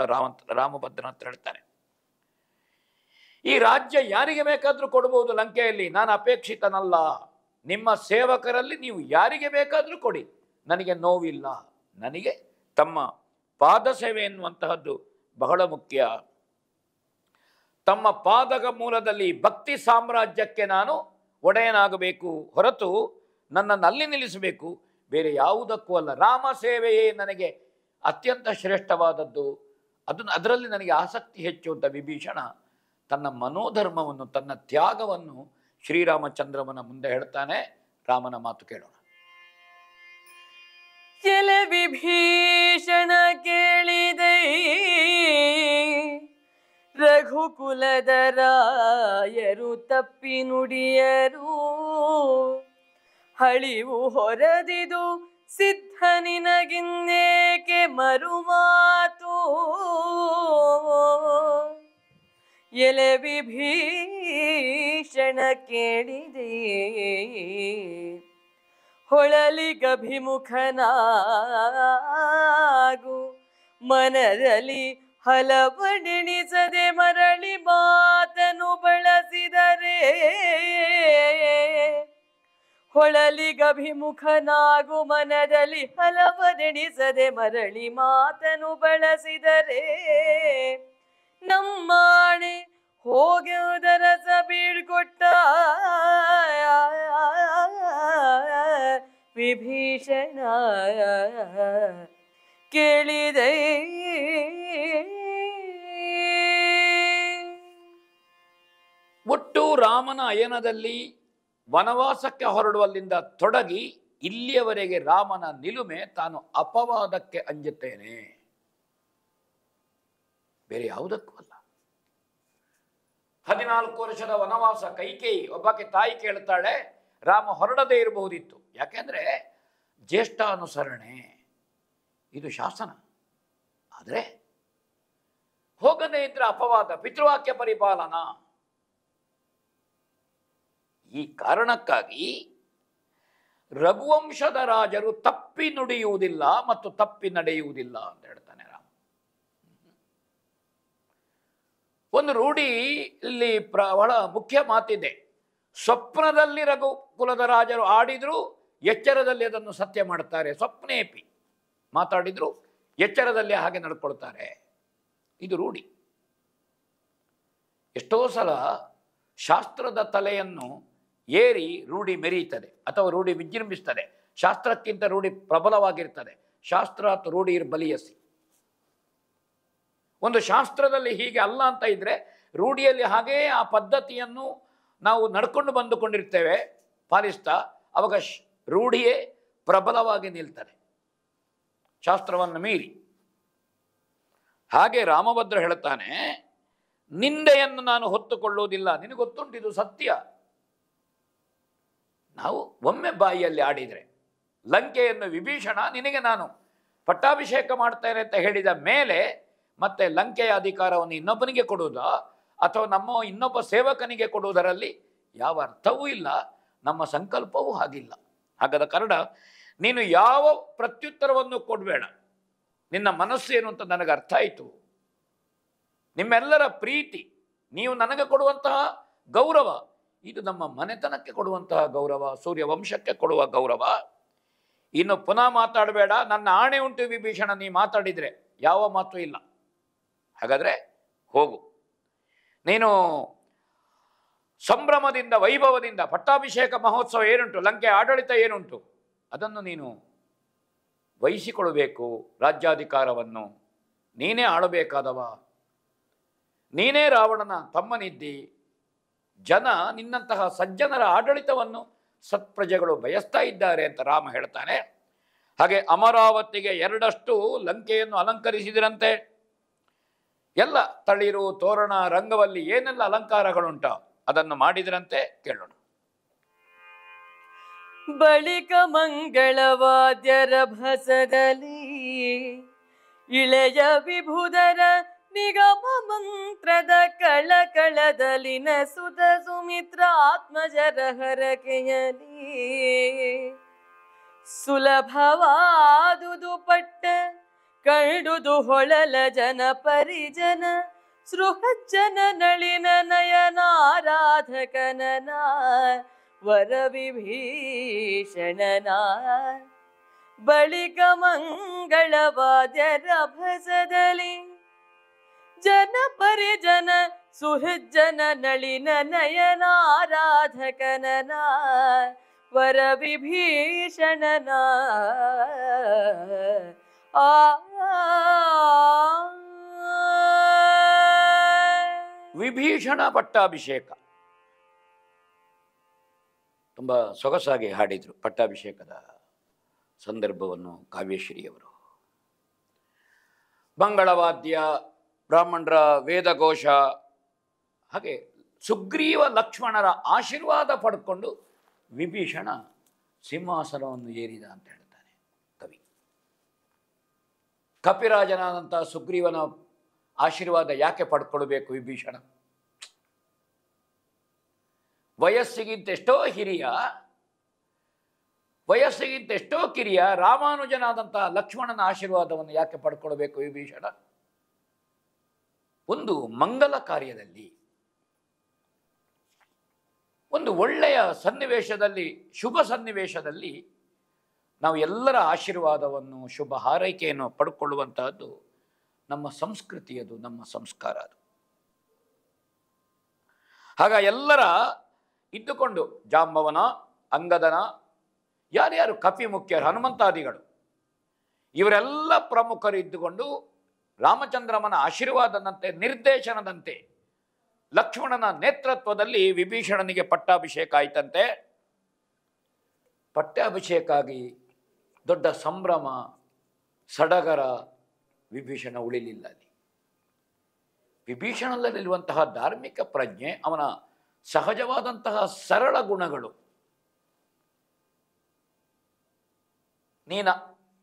ರಾಮಭದ್ರ ಅಂತ ಹೇಳ್ತಾನೆ. ಈ ರಾಜ್ಯ ಯಾರಿಗೆ ಬೇಕಾದರೂ ಕೊಡಬಹುದು ಲಂಕೆಯಲ್ಲಿ, ನಾನು ಅಪೇಕ್ಷಿತನಲ್ಲ. ನಿಮ್ಮ ಸೇವಕರಲ್ಲಿ ನೀವು ಯಾರಿಗೆ ಬೇಕಾದರೂ ಕೊಡಿ, ನನಗೆ ನೋವಿಲ್ಲ. ನನಗೆ ತಮ್ಮ ಪಾದ ಸೇವೆ ಎನ್ನುವಂತಹದ್ದು ಬಹಳ ಮುಖ್ಯ. ತಮ್ಮ ಪಾದಕ ಮೂಲದಲ್ಲಿ ಭಕ್ತಿ ಸಾಮ್ರಾಜ್ಯಕ್ಕೆ ನಾನು ಒಡೆಯನಾಗಬೇಕು ಹೊರತು ನನ್ನನ್ನು ಅಲ್ಲಿ ನಿಲ್ಲಿಸಬೇಕು, ಬೇರೆ ಯಾವುದಕ್ಕೂ ಅಲ್ಲ. ರಾಮ ಸೇವೆಯೇ ನನಗೆ ಅತ್ಯಂತ ಶ್ರೇಷ್ಠವಾದದ್ದು, ಅದರಲ್ಲಿ ನನಗೆ ಆಸಕ್ತಿ ಹೆಚ್ಚು ಅಂತ ವಿಭೀಷಣ ತನ್ನ ಮನೋಧರ್ಮವನ್ನು, ತನ್ನ ತ್ಯಾಗವನ್ನು ಶ್ರೀರಾಮಚಂದ್ರವನ ಮುಂದೆ ಹೇಳ್ತಾನೆ. ರಾಮನ ಮಾತು ಕೇಳೋಣ. ಕೆಲ ವಿಭೀಷಣ ಕೇಳಿದೆ ರಘುಕುಲದ ರಾಯರು ತಪ್ಪಿ ನುಡಿಯರು, ಹಳಿವು ಹೊರದಿದು ಸಿದ್ಧ ನಿನಗಿನ್ನೇಕೆ ಮರುಮಾತು. ಎಲೆ ವಿಭೀಷಣ ಕೇಳಿದೆ ಹೊಳಲಿಗಭಿಮುಖನಾಗು, ಮನದಲ್ಲಿ ಹಲವನೆಣಿಸದೆ ಮರಳಿ ಮಾತನು ಬಳಸಿದರೆ. ಹೊಳಲಿಗಭಿಮುಖನಾಗು, ಮನದಲ್ಲಿ ಹಲವನೆಣಿಸದೆ ಮರಳಿ ಮಾತನು ಬಳಸಿದರೆ. ನಮ್ಮಾಣೆ ಹೋಗುವುದರಸ ಬೀಳ್ಕೊಟ್ಟ ವಿಭೀಷಣ ಕೇಳಿದೆ. ಒಟ್ಟು ರಾಮನ ಅಯನದಲ್ಲಿ ವನವಾಸಕ್ಕೆ ಹೊರಡುವಲ್ಲಿಂದ ತೊಡಗಿ ಇಲ್ಲಿಯವರೆಗೆ ರಾಮನ ನಿಲುಮೆ ತಾನು ಅಪವಾದಕ್ಕೆ ಅಂಜುತ್ತೇನೆ, ಬೇರೆ ಯಾವುದಕ್ಕೂ ಅಲ್ಲ. 14 ವರ್ಷದ ವನವಾಸ. ಕೈಕೇಯಿ ಒಬ್ಬಾಕೆ ತಾಯಿ ಕೇಳ್ತಾಳೆ, ರಾಮ ಹೊರಡದೇ ಇರಬಹುದಿತ್ತು, ಯಾಕೆಂದ್ರೆ ಜ್ಯೇಷ್ಠಾನುಸರಣೆ ಇದು ಶಾಸನ, ಆದರೆ ಹೋಗದೇ ಇದ್ರೆ ಅಪವಾದ, ಪಿತೃವಾಕ್ಯ ಪರಿಪಾಲನ. ಈ ಕಾರಣಕ್ಕಾಗಿ ರಘುವಂಶದ ರಾಜರು ತಪ್ಪಿ ನುಡಿಯುವುದಿಲ್ಲ ಮತ್ತು ತಪ್ಪಿ ನಡೆಯುವುದಿಲ್ಲ ಅಂತ ಹೇಳ್ತಾನೆ ರಾಮ. ಒಂದು ರೂಢಿ ಇಲ್ಲಿ ಬಹಳ ಮುಖ್ಯ ಮಾತಿದೆ. ಸ್ವಪ್ನದಲ್ಲಿ ರಘುಕುಲದ ರಾಜರು ಆಡಿದ್ರು, ಎಚ್ಚರದಲ್ಲಿ ಅದನ್ನು ಸತ್ಯ ಮಾಡುತ್ತಾರೆ. ಸ್ವಪ್ನೇಪಿ ಮಾತಾಡಿದ್ರು, ಎಚ್ಚರದಲ್ಲಿ ಹಾಗೆ ನಡ್ಕೊಳ್ತಾರೆ. ಇದು ರೂಢಿ. ಎಷ್ಟೋ ಸಲ ಶಾಸ್ತ್ರದ ತಲೆಯನ್ನು ಏರಿ ರೂಢಿ ಮೆರೆಯುತ್ತದೆ ಅಥವಾ ರೂಢಿ ವಿಜೃಂಭಿಸ್ತದೆ. ಶಾಸ್ತ್ರಕ್ಕಿಂತ ರೂಢಿ ಪ್ರಬಲವಾಗಿರ್ತದೆ. ಶಾಸ್ತ್ರ ಅಥವಾ ರೂಢಿ ಬಲಿಯಸಿ. ಒಂದು ಶಾಸ್ತ್ರದಲ್ಲಿ ಹೀಗೆ ಅಲ್ಲ ಅಂತ ಇದ್ರೆ ರೂಢಿಯಲ್ಲಿ ಹಾಗೇ ಆ ಪದ್ಧತಿಯನ್ನು ನಾವು ನಡ್ಕೊಂಡು ಬಂದುಕೊಂಡಿರ್ತೇವೆ ಪಾಲಿಸ್ತಾ, ಅವಾಗ ರೂಢಿಯೇ ಪ್ರಬಲವಾಗಿ ನಿಲ್ತದೆ ಶಾಸ್ತ್ರವನ್ನು ಮೀರಿ. ಹಾಗೆ ರಾಮಭದ್ರ ಹೇಳುತ್ತಾನೆ, ನಿಂದೆಯನ್ನು ನಾನು ಹೊತ್ತುಕೊಳ್ಳುವುದಿಲ್ಲ. ನಿನಗೊತ್ತುಂಟು ಇದು ಸತ್ಯ. ನಾವು ಒಮ್ಮೆ ಬಾಯಿಯಲ್ಲಿ ಆಡಿದರೆ ಲಂಕೆಯನ್ನು ವಿಭೀಷಣ ನಿನಗೆ ನಾನು ಪಟ್ಟಾಭಿಷೇಕ ಮಾಡ್ತೇನೆ ಅಂತ ಹೇಳಿದ ಮೇಲೆ ಮತ್ತೆ ಲಂಕೆಯ ಅಧಿಕಾರವನ್ನು ಇನ್ನೊಬ್ಬನಿಗೆ ಕೊಡುವುದಾ ಅಥವಾ ನಮ್ಮ ಇನ್ನೊಬ್ಬ ಸೇವಕನಿಗೆ ಕೊಡುವುದರಲ್ಲಿ ಯಾವ ಅರ್ಥವೂ ಇಲ್ಲ. ನಮ್ಮ ಸಂಕಲ್ಪವೂ ಹಾಗಿಲ್ಲ. ಹಾಗಾದ ಕಾರಣ ನೀನು ಯಾವ ಪ್ರತ್ಯುತ್ತರವನ್ನು ಕೊಡಬೇಡ. ನಿನ್ನ ಮನಸ್ಸು ಏನು ಅಂತ ನನಗೆ ಅರ್ಥ ಆಯಿತು. ನಿಮ್ಮೆಲ್ಲರ ಪ್ರೀತಿ, ನೀವು ನನಗೆ ಕೊಡುವಂತಹ ಗೌರವ, ಇದು ನಮ್ಮ ಮನೆತನಕ್ಕೆ ಕೊಡುವಂತಹ ಗೌರವ, ಸೂರ್ಯವಂಶಕ್ಕೆ ಕೊಡುವ ಗೌರವ. ಇನ್ನು ಪುನಃ ಮಾತಾಡಬೇಡ. ನನ್ನ ಆಣೆ ಉಂಟು ವಿಭೀಷಣ, ನೀ ಮಾತಾಡಿದರೆ ಯಾವ ಮಾತು ಇಲ್ಲ. ಹಾಗಾದರೆ ಹೋಗು. ನೀನು ಸಂಭ್ರಮದಿಂದ ವೈಭವದಿಂದ ಪಟ್ಟಾಭಿಷೇಕ ಮಹೋತ್ಸವ ಏನುಂಟು, ಲಂಕೆ ಆಡಳಿತ ಏನುಂಟು, ಅದನ್ನು ನೀನು ವಹಿಸಿಕೊಳ್ಳಬೇಕು. ರಾಜ್ಯಾಧಿಕಾರವನ್ನು ನೀನೇ ಆಳಬೇಕಾದವ. ನೀನೇ ರಾವಣನ ತಮ್ಮನಿದ್ದಿ. ಜನ ನಿನ್ನಂತಹ ಸಜ್ಜನರ ಆಡಳಿತವನ್ನು ಸತ್ಪ್ರಜೆಗಳು ಬಯಸ್ತಾ ಇದ್ದಾರೆ ಅಂತ ರಾಮ ಹೇಳ್ತಾನೆ. ಹಾಗೆ ಅಮರಾವತಿಗೆ 2 ಲಂಕೆಯನ್ನು ಅಲಂಕರಿಸಿದಿರಂತೆ. ಎಲ್ಲ ತಳಿರು, ತೋರಣ, ರಂಗವಲ್ಲಿ ಏನೆಲ್ಲ ಅಲಂಕಾರಗಳುಂಟ ಅದನ್ನು ಮಾಡಿದ್ರಂತೆ. ಕೇಳೋಣ. ಬಳಿಕ ಮಂಗಳವಾದ್ಯರ ಭಸದಲ್ಲಿ ಇಳೆಯ ವಿಭುಧರ ನಿಗಮ ಮಂತ್ರದ ಕಳಕಳದಲಿನ ಸುತ ಸುಮಿತ್ರ ಆತ್ಮಜರ ಹರಕೆಯಲಿ ಸುಲಭವಾದುದು ಪಟ್ಟ ಕಂಡುದು ಹೊಳಲ ಜನ ಪರಿಜನ ಸೃಹಜ್ಜನ ನಳಿನ ನಯನಾರಾಧಕನನ ವರ ವಿಭೀಷಣನ ಬಳಿಕ ಮಂಗಳವಾದ್ಯರ ಭಸದಲ್ಲಿ ಜನ ಪರಿಜನ ಸುಹೃಜ್ಜನ ನಳಿನ ನಯನಾರಾಧಕನನ ವರ ವಿಭೀಷಣನ ವಿಭೀಷಣ ಪಟ್ಟಾಭಿಷೇಕ ತುಂಬ ಸೊಗಸಾಗಿ ಹಾಡಿದರು. ಪಟ್ಟಾಭಿಷೇಕದ ಸಂದರ್ಭವನ್ನು ಕಾವ್ಯಶ್ರೀಯವರು ಮಂಗಳವಾದ್ಯ, ಬ್ರಾಹ್ಮಣರ ವೇದಘೋಷ, ಹಾಗೆ ಸುಗ್ರೀವ ಲಕ್ಷ್ಮಣರ ಆಶೀರ್ವಾದ ಪಡ್ಕೊಂಡು ವಿಭೀಷಣ ಸಿಂಹಾಸನವನ್ನು ಏರಿದ ಅಂತ ಹೇಳ್ತಾನೆ ಕವಿ. ಕಪಿರಾಜನಾದಂಥ ಸುಗ್ರೀವನ ಆಶೀರ್ವಾದ ಯಾಕೆ ಪಡ್ಕೊಳ್ಬೇಕು ವಿಭೀಷಣ? ವಯಸ್ಸಿಗಿಂತೆಷ್ಟೋ ಕಿರಿಯ ರಾಮಾನುಜನಾದಂಥ ಲಕ್ಷ್ಮಣನ ಆಶೀರ್ವಾದವನ್ನು ಯಾಕೆ ಪಡ್ಕೊಳ್ಬೇಕು ವಿಭೀಷಣ? ಒಂದು ಮಂಗಲ ಕಾರ್ಯದಲ್ಲಿ, ಒಂದು ಒಳ್ಳೆಯ ಸನ್ನಿವೇಶದಲ್ಲಿ, ಶುಭ ಸನ್ನಿವೇಶದಲ್ಲಿ ನಾವು ಎಲ್ಲರ ಆಶೀರ್ವಾದವನ್ನು, ಶುಭ ಹಾರೈಕೆಯನ್ನು ಪಡ್ಕೊಳ್ಳುವಂತಹದ್ದು ನಮ್ಮ ಸಂಸ್ಕೃತಿ, ಅದು ನಮ್ಮ ಸಂಸ್ಕಾರ. ಅದು ಆಗ ಎಲ್ಲರ ಇದ್ದುಕೊಂಡು ಜಾಂಬವನ, ಅಂಗದನ, ಯಾರ್ಯಾರು ಕಪಿ ಮುಖ್ಯರು, ಹನುಮಂತಾದಿಗಳು, ಇವರೆಲ್ಲ ಪ್ರಮುಖರು ಇದ್ದುಕೊಂಡು ರಾಮಚಂದ್ರಮನ ಆಶೀರ್ವಾದದಂತೆ, ನಿರ್ದೇಶನದಂತೆ, ಲಕ್ಷ್ಮಣನ ನೇತೃತ್ವದಲ್ಲಿ ವಿಭೀಷಣನಿಗೆ ಪಟ್ಟಾಭಿಷೇಕ ಆಯ್ತಂತೆ. ಪಟ್ಟಾಭಿಷೇಕ ಆಗಿ ದೊಡ್ಡ ಸಂಭ್ರಮ, ಸಡಗರ. ವಿಭೀಷಣ ಉಳಿಲಿಲ್ಲ ಅಲ್ಲಿ. ವಿಭೀಷಣದಲ್ಲಿರುವಂತಹ ಧಾರ್ಮಿಕ ಪ್ರಜ್ಞೆ, ಅವನ ಸಹಜವಾದಂತಹ ಸರಳ ಗುಣಗಳು. ನೀನ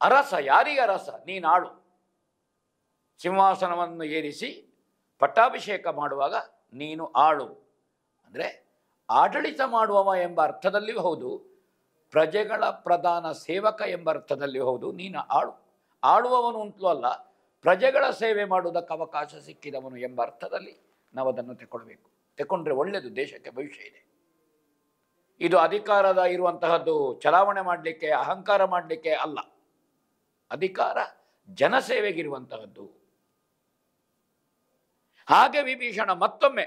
ಅರಸ, ಯಾರಿಗೆ ಅರಸ? ನೀನಾಳು. ಸಿಂಹಾಸನವನ್ನು ಏರಿಸಿ ಪಟ್ಟಾಭಿಷೇಕ ಮಾಡುವಾಗ ನೀನು ಆಳು ಅಂದರೆ ಆಡಳಿತ ಮಾಡುವವ ಎಂಬ ಅರ್ಥದಲ್ಲಿಯೂ ಹೌದು, ಪ್ರಜೆಗಳ ಪ್ರಧಾನ ಸೇವಕ ಎಂಬ ಅರ್ಥದಲ್ಲಿಯೂ ಹೌದು. ನೀನು ಆಳುವವನು ಅಂತಲೂ ಅಲ್ಲ, ಪ್ರಜೆಗಳ ಸೇವೆ ಮಾಡುವುದಕ್ಕೆ ಅವಕಾಶ ಸಿಕ್ಕಿದವನು ಎಂಬ ಅರ್ಥದಲ್ಲಿ ನಾವು ಅದನ್ನು ತಗೊಳ್ಬೇಕು. ತಗೊಂಡ್ರೆ ಒಳ್ಳೆಯದು, ದೇಶಕ್ಕೆ ಭವಿಷ್ಯ ಇದೆ. ಇದು ಅಧಿಕಾರದ ಇರುವಂತಹದ್ದು ಚಲಾವಣೆ ಮಾಡಲಿಕ್ಕೆ, ಅಹಂಕಾರ ಮಾಡಲಿಕ್ಕೆ ಅಲ್ಲ. ಅಧಿಕಾರ ಜನಸೇವೆಗಿರುವಂತಹದ್ದು. ಹಾಗೆ ವಿಭೀಷಣ ಮತ್ತೊಮ್ಮೆ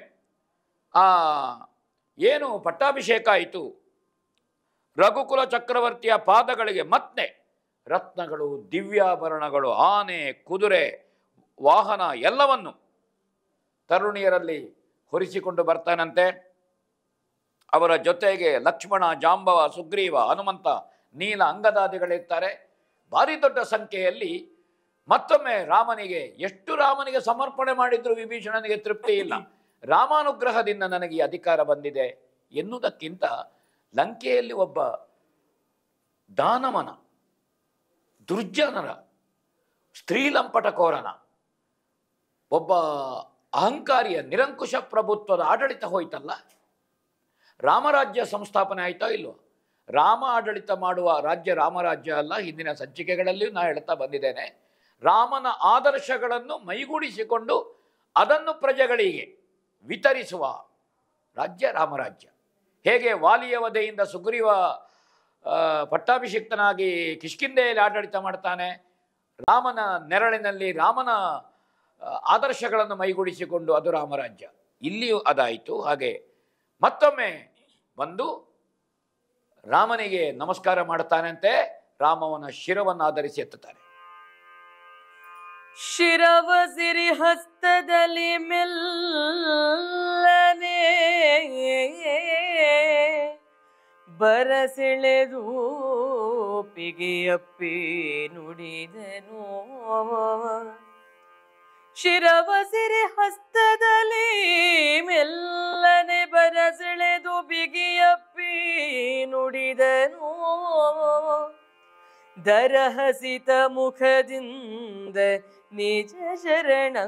ಏನು ಪಟ್ಟಾಭಿಷೇಕ ಆಯಿತು, ರಘುಕುಲ ಚಕ್ರವರ್ತಿಯ ಪಾದಗಳಿಗೆ ಮತ್ತೆ ರತ್ನಗಳು, ದಿವ್ಯಾಭರಣಗಳು, ಆನೆ, ಕುದುರೆ, ವಾಹನ ಎಲ್ಲವನ್ನು ತರುಣಿಯರಲ್ಲಿ ಹೊರಿಸಿಕೊಂಡು ಬರ್ತಾನಂತೆ. ಅವರ ಜೊತೆಗೆ ಲಕ್ಷ್ಮಣ, ಜಾಂಬವ, ಸುಗ್ರೀವ, ಹನುಮಂತ, ನೀಲ, ಅಂಗದಾದಿಗಳಿರ್ತಾರೆ. ಭಾರಿ ದೊಡ್ಡ ಸಂಖ್ಯೆಯಲ್ಲಿ ಮತ್ತೊಮ್ಮೆ ರಾಮನಿಗೆ ಸಮರ್ಪಣೆ ಮಾಡಿದ್ರು ವಿಭೀಷಣನಿಗೆ ತೃಪ್ತಿ ಇಲ್ಲ. ರಾಮಾನುಗ್ರಹದಿಂದ ನನಗೆ ಈ ಅಧಿಕಾರ ಬಂದಿದೆ ಎನ್ನುವುದಕ್ಕಿಂತ ಲಂಕೆಯಲ್ಲಿ ಒಬ್ಬ ದಾನವನ, ದುರ್ಜನರ, ಸ್ತ್ರೀಲಂಪಟಕೋರನ, ಒಬ್ಬ ಅಹಂಕಾರಿಯ ನಿರಂಕುಶ ಪ್ರಭುತ್ವದ ಆಡಳಿತ ಹೋಯ್ತಲ್ಲ. ರಾಮರಾಜ್ಯ ಸಂಸ್ಥಾಪನೆ ಆಯ್ತಾ ಇಲ್ವೋ? ರಾಮ ಆಡಳಿತ ಮಾಡುವ ರಾಜ್ಯ ರಾಮರಾಜ್ಯ ಅಲ್ಲ. ಹಿಂದಿನ ಸಂಚಿಕೆಗಳಲ್ಲಿಯೂ ನಾನು ಹೇಳ್ತಾ ಬಂದಿದ್ದೇನೆ. ರಾಮನ ಆದರ್ಶಗಳನ್ನು ಮೈಗೂಡಿಸಿಕೊಂಡು ಅದನ್ನು ಪ್ರಜೆಗಳಿಗೆ ವಿತರಿಸುವ ರಾಜ್ಯ ರಾಮರಾಜ್ಯ. ಹೇಗೆ ವಾಲಿಯ ವಧೆಯಿಂದ ಸುಗ್ರೀವ ಪಟ್ಟಾಭಿಷಿಕ್ತನಾಗಿ ಕಿಷ್ಕಿಂಧೆಯಲ್ಲಿ ಆಡಳಿತ ಮಾಡ್ತಾನೆ, ರಾಮನ ನೆರಳಿನಲ್ಲಿ ರಾಮನ ಆದರ್ಶಗಳನ್ನು ಮೈಗೂಡಿಸಿಕೊಂಡು ಅದು ರಾಮರಾಜ್ಯ. ಇಲ್ಲಿಯೂ ಅದಾಯಿತು. ಹಾಗೆ ಮತ್ತೊಮ್ಮೆ ಬಂದು ರಾಮನಿಗೆ ನಮಸ್ಕಾರ ಮಾಡ್ತಾನಂತೆ. ರಾಮವನ ಶಿರವನ್ನು ಆಧರಿಸಿ ಎತ್ತುತ್ತಾನೆ. ಶಿರವ ಸಿರಿ ಹಸ್ತದಲ್ಲಿ ಮೆಲ್ಲನೆ ಬರಸೆಳೆದು ಪಿಗೆಯಪ್ಪಿ ನುಡಿದನು. ಶಿರವ ಸಿರಿ ಹಸ್ತದಲ್ಲಿ ಮೆಲ್ಲನೆ ಬರಸೆಳೆದು ಬಿಗಿಯಪ್ಪಿ ನುಡಿದನು. ದರಹಸಿತ ಮುಖದಿಂದ ನಿಜ ಶರಣಂಗೆ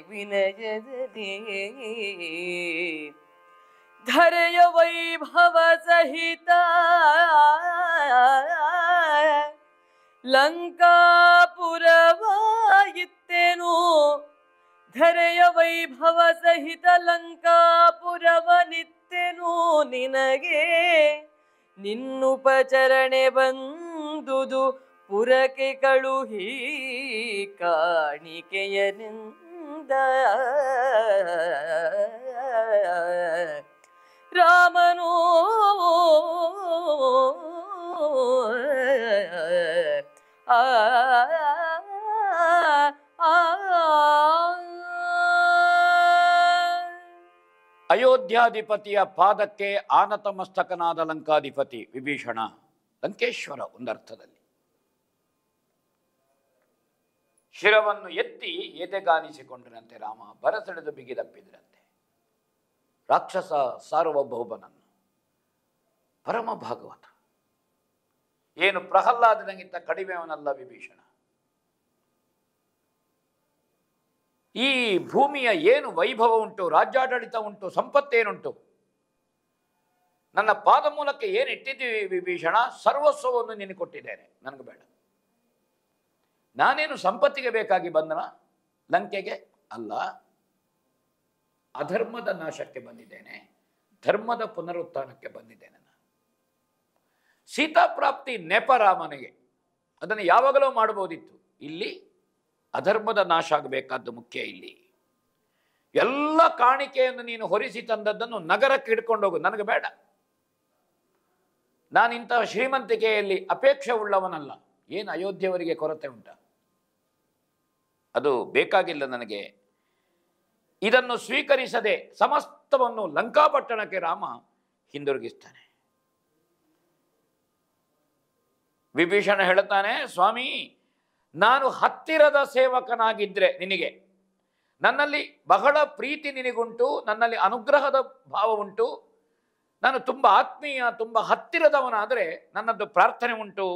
ವಿನಯದಲ್ಲಿ ಧರೆಯ ವೈಭವ ಸಹಿತ ಲಂಕಾಪುರವಾಯಿತ್ತೆನು. ಧರೆಯ ವೈಭವ ಸಹಿತ ಲಂಕಾಪುರವನಿತ್ತೆನು. ನಿನಗೆ ನಿನ್ನುಪಚರಣೆ ಬಂದ ದುದು ಪುರಕ್ಕೆ ಕಳುಹಿ ಕಾಣಿಕೆಯನಿಂದ ರಾಮನು ಆ ಅಯೋಧ್ಯಾಧಿಪತಿಯ ಪಾದಕ್ಕೆ ಆನತಮಸ್ತಕನಾದ ಲಂಕಾಧಿಪತಿ ವಿಭೀಷಣ, ಲಂಕೇಶ್ವರ ಒಂದರ್ಥದಲ್ಲಿ, ಶಿರವನ್ನು ಎತ್ತಿ ಎದೆಗಾನಿಸಿಕೊಂಡರಂತೆ ರಾಮ, ಬರಸೆಳೆದು ಬಿಗಿದಪ್ಪಿದ್ರಂತೆ ರಾಕ್ಷಸ ಸಾರ್ವಭೌಮನನ್ನು. ಪರಮ ಭಾಗವತ, ಏನು ಪ್ರಹ್ಲಾದನಿಗಿಂತ ಕಡಿಮೆಯವನಲ್ಲ ವಿಭೀಷಣ. ಈ ಭೂಮಿಯ ಏನು ವೈಭವ ಉಂಟು, ರಾಜ್ಯಾಡಳಿತ ಉಂಟು, ಸಂಪತ್ತೇನುಂಟು, ನನ್ನ ಪಾದ ಮೂಲಕ ಏನು ಇಟ್ಟಿದ್ದೀವಿ ವಿಭೀಷಣ, ಸರ್ವಸ್ವವನ್ನು ನಿನಗೆ ಕೊಟ್ಟಿದ್ದೇನೆ, ನನಗೆ ಬೇಡ. ನಾನೇನು ಸಂಪತ್ತಿಗೆ ಬೇಕಾಗಿ ಬಂದನ ಲಂಕೆಗೆ? ಅಲ್ಲ, ಅಧರ್ಮದ ನಾಶಕ್ಕೆ ಬಂದಿದ್ದೇನೆ, ಧರ್ಮದ ಪುನರುತ್ಥಾನಕ್ಕೆ ಬಂದಿದ್ದೇನೆ. ನಾನು ಸೀತಾಪ್ರಾಪ್ತಿ ನೆಪ ರಾಮನಿಗೆ, ಅದನ್ನು ಯಾವಾಗಲೂ ಮಾಡಬಹುದಿತ್ತು. ಇಲ್ಲಿ ಅಧರ್ಮದ ನಾಶ ಆಗಬೇಕಾದ್ದು ಮುಖ್ಯ. ಇಲ್ಲಿ ಎಲ್ಲ ಕಾಣಿಕೆಯನ್ನು ನೀನು ಹೊರಿಸಿ ತಂದದ್ದನ್ನು ನಗರಕ್ಕೆ ಹಿಡ್ಕೊಂಡು ಹೋಗು, ನನಗೆ ಬೇಡ. ನಾನಿಂತಹ ಶ್ರೀಮಂತಿಕೆಯಲ್ಲಿ ಅಪೇಕ್ಷೆ ಉಳ್ಳವನಲ್ಲ. ಏನು ಅಯೋಧ್ಯೆಯವರಿಗೆ ಕೊರತೆ ಉಂಟ? ಅದು ಬೇಕಾಗಿಲ್ಲ ನನಗೆ. ಇದನ್ನು ಸ್ವೀಕರಿಸದೆ ಸಮಸ್ತವನ್ನು ಲಂಕಾಪಟ್ಟಣಕ್ಕೆ ರಾಮ ಹಿಂದಿರುಗಿಸ್ತಾನೆ. ವಿಭೀಷಣ ಹೇಳುತ್ತಾನೆ, ಸ್ವಾಮಿ, ನಾನು ಹತ್ತಿರದ ಸೇವಕನಾಗಿದ್ದರೆ ನಿನಗೆ, ನನ್ನಲ್ಲಿ ಬಹಳ ಪ್ರೀತಿ ನಿನಗುಂಟು, ನನ್ನಲ್ಲಿ ಅನುಗ್ರಹದ ಭಾವ ಉಂಟು, ನಾನು ತುಂಬ ಆತ್ಮೀಯ, ತುಂಬ ಹತ್ತಿರದವನಾದರೆ ನನ್ನದು ಪ್ರಾರ್ಥನೆ ಉಂಟು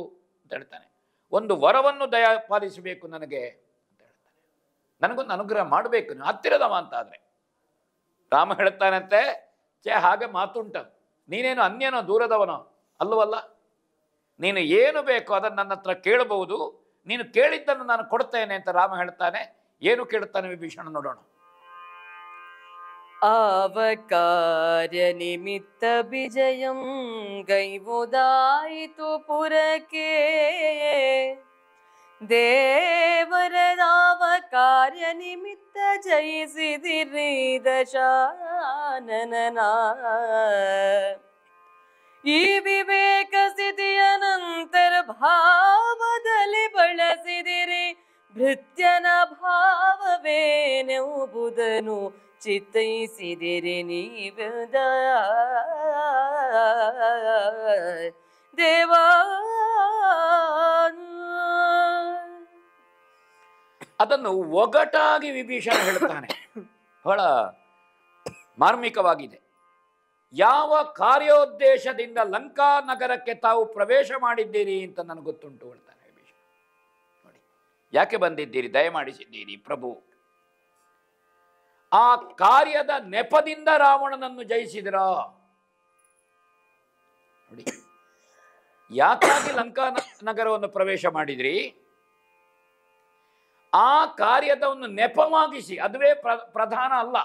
ಅಂತ ಹೇಳ್ತಾನೆ. ಒಂದು ವರವನ್ನು ದಯಪಾಲಿಸಬೇಕು ನನಗೆ ಅಂತ ಹೇಳ್ತಾನೆ. ನನಗೊಂದು ಅನುಗ್ರಹ ಮಾಡಬೇಕು, ನೀವು ಹತ್ತಿರದವ ಅಂತ ಆದರೆ. ರಾಮ ಹೇಳ್ತಾನಂತೆ, ಹಾಗೆ ಮಾತುಂಟ, ನೀನೇನು ಅನ್ಯನೋ ದೂರದವನೋ ಅಲ್ಲವಲ್ಲ, ನೀನು ಏನು ಬೇಕೋ ಅದನ್ನು ನನ್ನ ಹತ್ರ ಕೇಳಬಹುದು, ನೀನು ಕೇಳಿದ್ದನ್ನು ನಾನು ಕೊಡ್ತೇನೆ ಅಂತ ರಾಮ ಹೇಳ್ತಾನೆ. ಏನು ಕೇಳುತ್ತಾನೆ ವಿಭೀಷಣ ನೋಡೋಣ. ಆವ ಕಾರ್ಯ ನಿಮಿತ್ತ ವಿಜಯಂ ಗೈವುದಾಯಿತು ಪುರಕ್ಕೆ, ದೇವರದಾವ ಕಾರ್ಯ ನಿಮಿತ್ತ ಜಯಿಸಿದಿರಿ ದಶಾನನ. ಈ ವಿವೇಕ ಸ್ಥಿತಿಯ ನಂತರ ಭಾವದಲ್ಲಿ ಬಳಸಿದಿರಿ ಭೃತ್ಯನ ಭಾವವೇನೆಂಬುದನ್ನು ಚಿತ್ತೈಸಿದಿರಿ ನೀವದ ದೇವಾ. ಅದನ್ನು ಒಗಟಾಗಿ ವಿಭೀಷಣ ಹೇಳ್ತಾನೆ, ಬಹಳ ಮಾರ್ಮಿಕವಾಗಿದೆ. ಯಾವ ಕಾರ್ಯೋದ್ದೇಶದಿಂದ ಲಂಕಾ ನಗರಕ್ಕೆ ತಾವು ಪ್ರವೇಶ ಮಾಡಿದ್ದೀರಿ ಅಂತ ನನಗೆ ಗೊತ್ತುಂಟು ಹೇಳ್ತಾನೆ ವಿಭೀಷಣ. ನೋಡಿ, ಯಾಕೆ ಬಂದಿದ್ದೀರಿ, ದಯಮಾಡಿಸಿದ್ದೀರಿ ಪ್ರಭು. ಆ ಕಾರ್ಯದ ನೆಪದಿಂದ ರಾವಣನನ್ನು ಜಯಿಸಿದ್ರ ನೋಡಿ. ಯಾಕಾಗಿ ಲಂಕಾ ನಗರವನ್ನು ಪ್ರವೇಶ ಮಾಡಿದ್ರಿ? ಆ ಕಾರ್ಯದ ಒಂದು ನೆಪವಾಗಿಸಿ, ಅದುವೇ ಪ್ರಧಾನ ಅಲ್ಲ,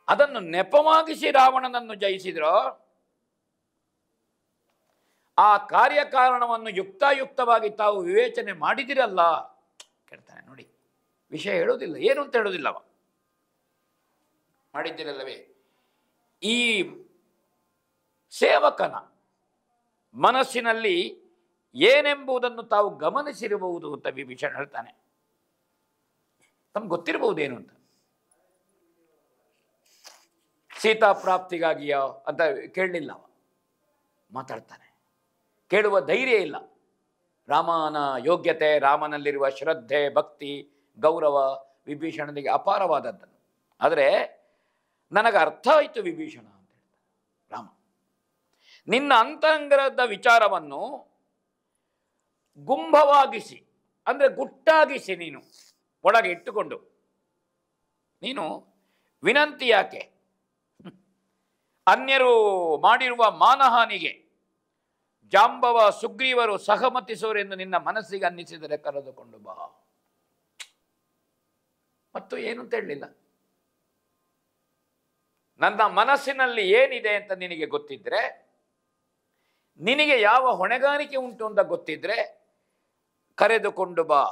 ಅದನ್ನು ನೆಪವಾಗಿಸಿ ರಾವಣನನ್ನು ಜಯಿಸಿದ್ರು. ಆ ಕಾರ್ಯಕಾರಣವನ್ನು ಯುಕ್ತಾಯುಕ್ತವಾಗಿ ತಾವು ವಿವೇಚನೆ ಮಾಡಿದಿರಲ್ಲ ಕೇಳ್ತಾನೆ. ನೋಡಿ, ವಿಷಯ ಹೇಳೋದಿಲ್ಲ, ಏನು ಅಂತ ಹೇಳೋದಿಲ್ಲವ, ಮಾಡಿದ್ದಿರಲ್ಲವೇ. ಈ ಸೇವಕನ ಮನಸ್ಸಿನಲ್ಲಿ ಏನೆಂಬುದನ್ನು ತಾವು ಗಮನಿಸಿರಬಹುದು ಅಂತ ವಿಭೀಷಣ ಹೇಳ್ತಾನೆ. ತಮ್ಗೆ ಗೊತ್ತಿರಬಹುದೇನು ಅಂತ. ಸೀತಾ ಪ್ರಾಪ್ತಿಗಾಗಿಯೋ ಅಂತ ಕೇಳಲಿಲ್ಲ, ಮಾತಾಡ್ತಾನೆ. ಕೇಳುವ ಧೈರ್ಯ ಇಲ್ಲ. ರಾಮನ ಯೋಗ್ಯತೆ, ರಾಮನಲ್ಲಿರುವ ಶ್ರದ್ಧೆ, ಭಕ್ತಿ, ಗೌರವ ವಿಭೀಷಣನಿಗೆ ಅಪಾರವಾದದ್ದನ್ನು. ಆದರೆ ನನಗೆ ಅರ್ಥ ಆಯಿತು ವಿಭೀಷಣ ಅಂತ ಹೇಳ್ತಾನೆ ರಾಮ. ನಿನ್ನ ಅಂತರಂಗದ ವಿಚಾರವನ್ನು ಗುಂಭವಾಗಿಸಿ, ಅಂದರೆ ಗುಟ್ಟಾಗಿಸಿ ನೀನು ಒಳಗೆ ಇಟ್ಟುಕೊಂಡು, ನೀನು ವಿನಂತಿ ಯಾಕೆ, ಅನ್ಯರು ಮಾಡಿರುವ ಮಾನಹಾನಿಗೆ ಜಾಂಬವ ಸುಗ್ರೀವರು ಸಹಮತಿಸೋರೆಂದು ನಿನ್ನ ಮನಸ್ಸಿಗೆ ಅನ್ನಿಸಿದರೆ ಕರೆದುಕೊಂಡು ಬಾ. ಮತ್ತು ಏನು ಅಂತ ಹೇಳಲಿಲ್ಲ. ನನ್ನ ಮನಸ್ಸಿನಲ್ಲಿ ಏನಿದೆ ಅಂತ ನಿನಗೆ ಗೊತ್ತಿದ್ರೆ ನಿನಗೆ ಯಾವ ಹೊಣೆಗಾರಿಕೆ ಉಂಟು ಅಂತ ಗೊತ್ತಿದ್ರೆ ಕರೆದುಕೊಂಡು ಬಾ.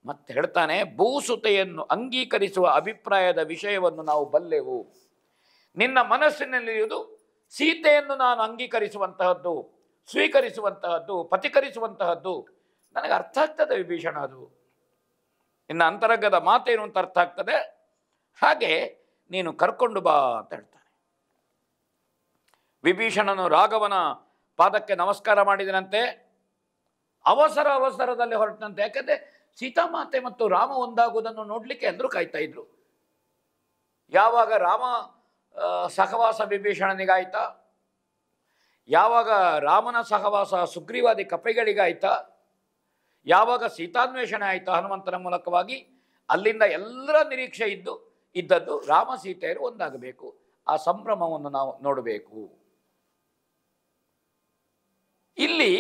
ಮತ್ತೆ ಹೇಳ್ತಾನೆ, ಭೂಸುತೆಯನ್ನು ಅಂಗೀಕರಿಸುವ ಅಭಿಪ್ರಾಯದ ವಿಷಯವನ್ನು ನಾವು ಬಲ್ಲೆವು. ನಿನ್ನ ಮನಸ್ಸಿನಲ್ಲಿರುವುದು ಸೀತೆಯನ್ನು ನಾನು ಅಂಗೀಕರಿಸುವಂತಹದ್ದು, ಸ್ವೀಕರಿಸುವಂತಹದ್ದು, ಪತಿಕರಿಸುವಂತಹದ್ದು ನನಗೆ ಅರ್ಥ ಆಗ್ತದೆ ವಿಭೀಷಣ. ಅದು ನಿನ್ನ ಅಂತರಂಗದ ಮಾತೇನು ಅಂತ ಅರ್ಥ ಆಗ್ತದೆ. ಹಾಗೆ ನೀನು ಕರ್ಕೊಂಡು ಬಾ ಅಂತ ಹೇಳ್ತಾನೆ. ವಿಭೀಷಣನು ರಾಘವನ ಪಾದಕ್ಕೆ ನಮಸ್ಕಾರ ಮಾಡಿದನಂತೆ. ಅವಸರದಲ್ಲಿ ಹೊರಟಂತೆ. ಯಾಕಂದ್ರೆ ಸೀತಾಮಾತೆ ಮತ್ತು ರಾಮ ಒಂದಾಗುವುದನ್ನು ನೋಡ್ಲಿಕ್ಕೆ ಎಲ್ಲರೂ ಕಾಯ್ತಾ ಇದ್ರು. ಯಾವಾಗ ರಾಮ ಸಹವಾಸ ವಿಭೀಷಣನಿಗಾಯ್ತಾ, ಯಾವಾಗ ರಾಮನ ಸಹವಾಸ ಸುಗ್ರೀವಾದಿ ಕಪೆಗಳಿಗಾಯ್ತಾ, ಯಾವಾಗ ಸೀತಾನ್ವೇಷಣೆ ಆಯ್ತಾ ಹನುಮಂತನ ಮೂಲಕವಾಗಿ, ಅಲ್ಲಿಂದ ಎಲ್ಲರ ನಿರೀಕ್ಷೆ ಇದ್ದದ್ದು ರಾಮ ಸೀತೆಯರು ಒಂದಾಗಬೇಕು. ಆ ಸಂಭ್ರಮವನ್ನು ನಾವು ನೋಡಬೇಕು. ಇಲ್ಲಿ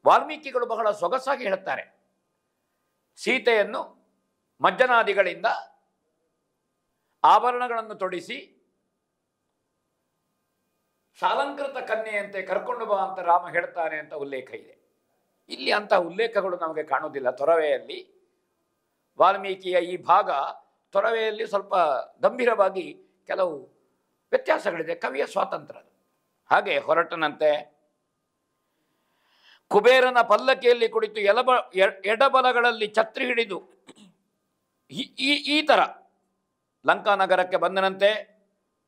ವಾಲ್ಮೀಕಿಗಳು ಬಹಳ ಸೊಗಸಾಗಿ ಹೇಳುತ್ತಾರೆ. ಸೀತೆಯನ್ನು ಮಜ್ಜನಾದಿಗಳಿಂದ ಆಭರಣಗಳನ್ನು ತೊಡಿಸಿ ಸಾಲಂಕೃತ ಕನ್ಯೆಯಂತೆ ಕರ್ಕೊಂಡು ಬಾ ಅಂತ ರಾಮ ಹೇಳ್ತಾನೆ ಅಂತ ಉಲ್ಲೇಖ ಇದೆ. ಇಲ್ಲಿ ಅಂತಹ ಉಲ್ಲೇಖಗಳು ನಮಗೆ ಕಾಣುವುದಿಲ್ಲ. ತೊರವೆಯಲ್ಲಿ ವಾಲ್ಮೀಕಿಯ ಈ ಭಾಗ ತೊರವೆಯಲ್ಲಿ ಸ್ವಲ್ಪ ಗಂಭೀರವಾಗಿ ಕೆಲವು ವ್ಯತ್ಯಾಸಗಳಿದೆ. ಕವಿಯ ಸ್ವಾತಂತ್ರ್ಯ. ಹಾಗೆ ಹೊರಟನಂತೆ. ಕುಬೇರನ ಪಲ್ಲಕ್ಕಿಯಲ್ಲಿ ಕುಳಿತು ಎಡಬಲಗಳಲ್ಲಿ ಛತ್ರಿ ಹಿಡಿದು ಈ ಥರ ಲಂಕಾನಗರಕ್ಕೆ ಬಂದನಂತೆ.